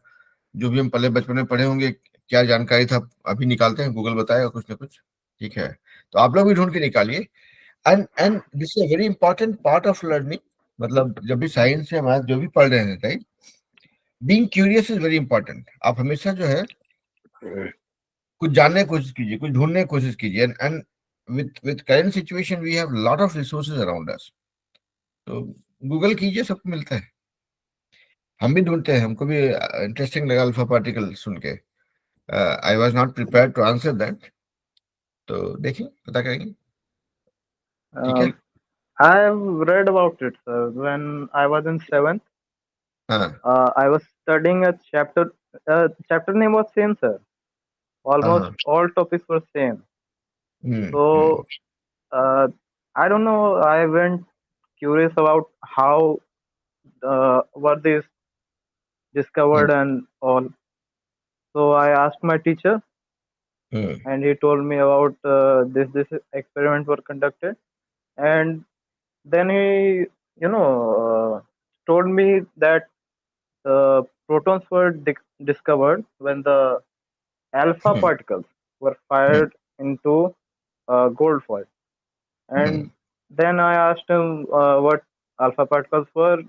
जो भी हम पहले बचपन में पढ़े होंगे क्या जानकारी था, अभी निकालते हैं, गूगल बताएगा कुछ ना कुछ, ठीक है। तो आप लोग भी ढूंढ के निकालिए। And this is a very important part of learning. मतलब जब भी साइंस या मैथ जो भी पढ़ रहे हैं, right, being curious is very important. आप हमेशा जो है कुछ जानने की कोशिश कीजिए, कुछ ढूंढने की कोशिश कीजिए। And with current situation we have lot of resources around us. तो गूगल कीजिए, सबको मिलता है। हम भी ढूंढते हैं, हमको भी इंटरेस्टिंग लगा अल्फा पार्टिकल सुन के। I was not prepared to answer that. तो देखिए, पता करेंगे, ठीक है। um, I've read about it, sir. When I was in seventh, हाँ I was studying a chapter. Chapter name was same, sir. हाँ Almost हाँ। all topics were same. Hmm So I don't know. I went curious about how were these hmm discovered and all. So I asked my teacher, hmm and he told me about this experiment were conducted, and then he, told me that protons were discovered when the alpha hmm particles were hmm fired into gold foil. Hmm And then I asked him what alpha particles were.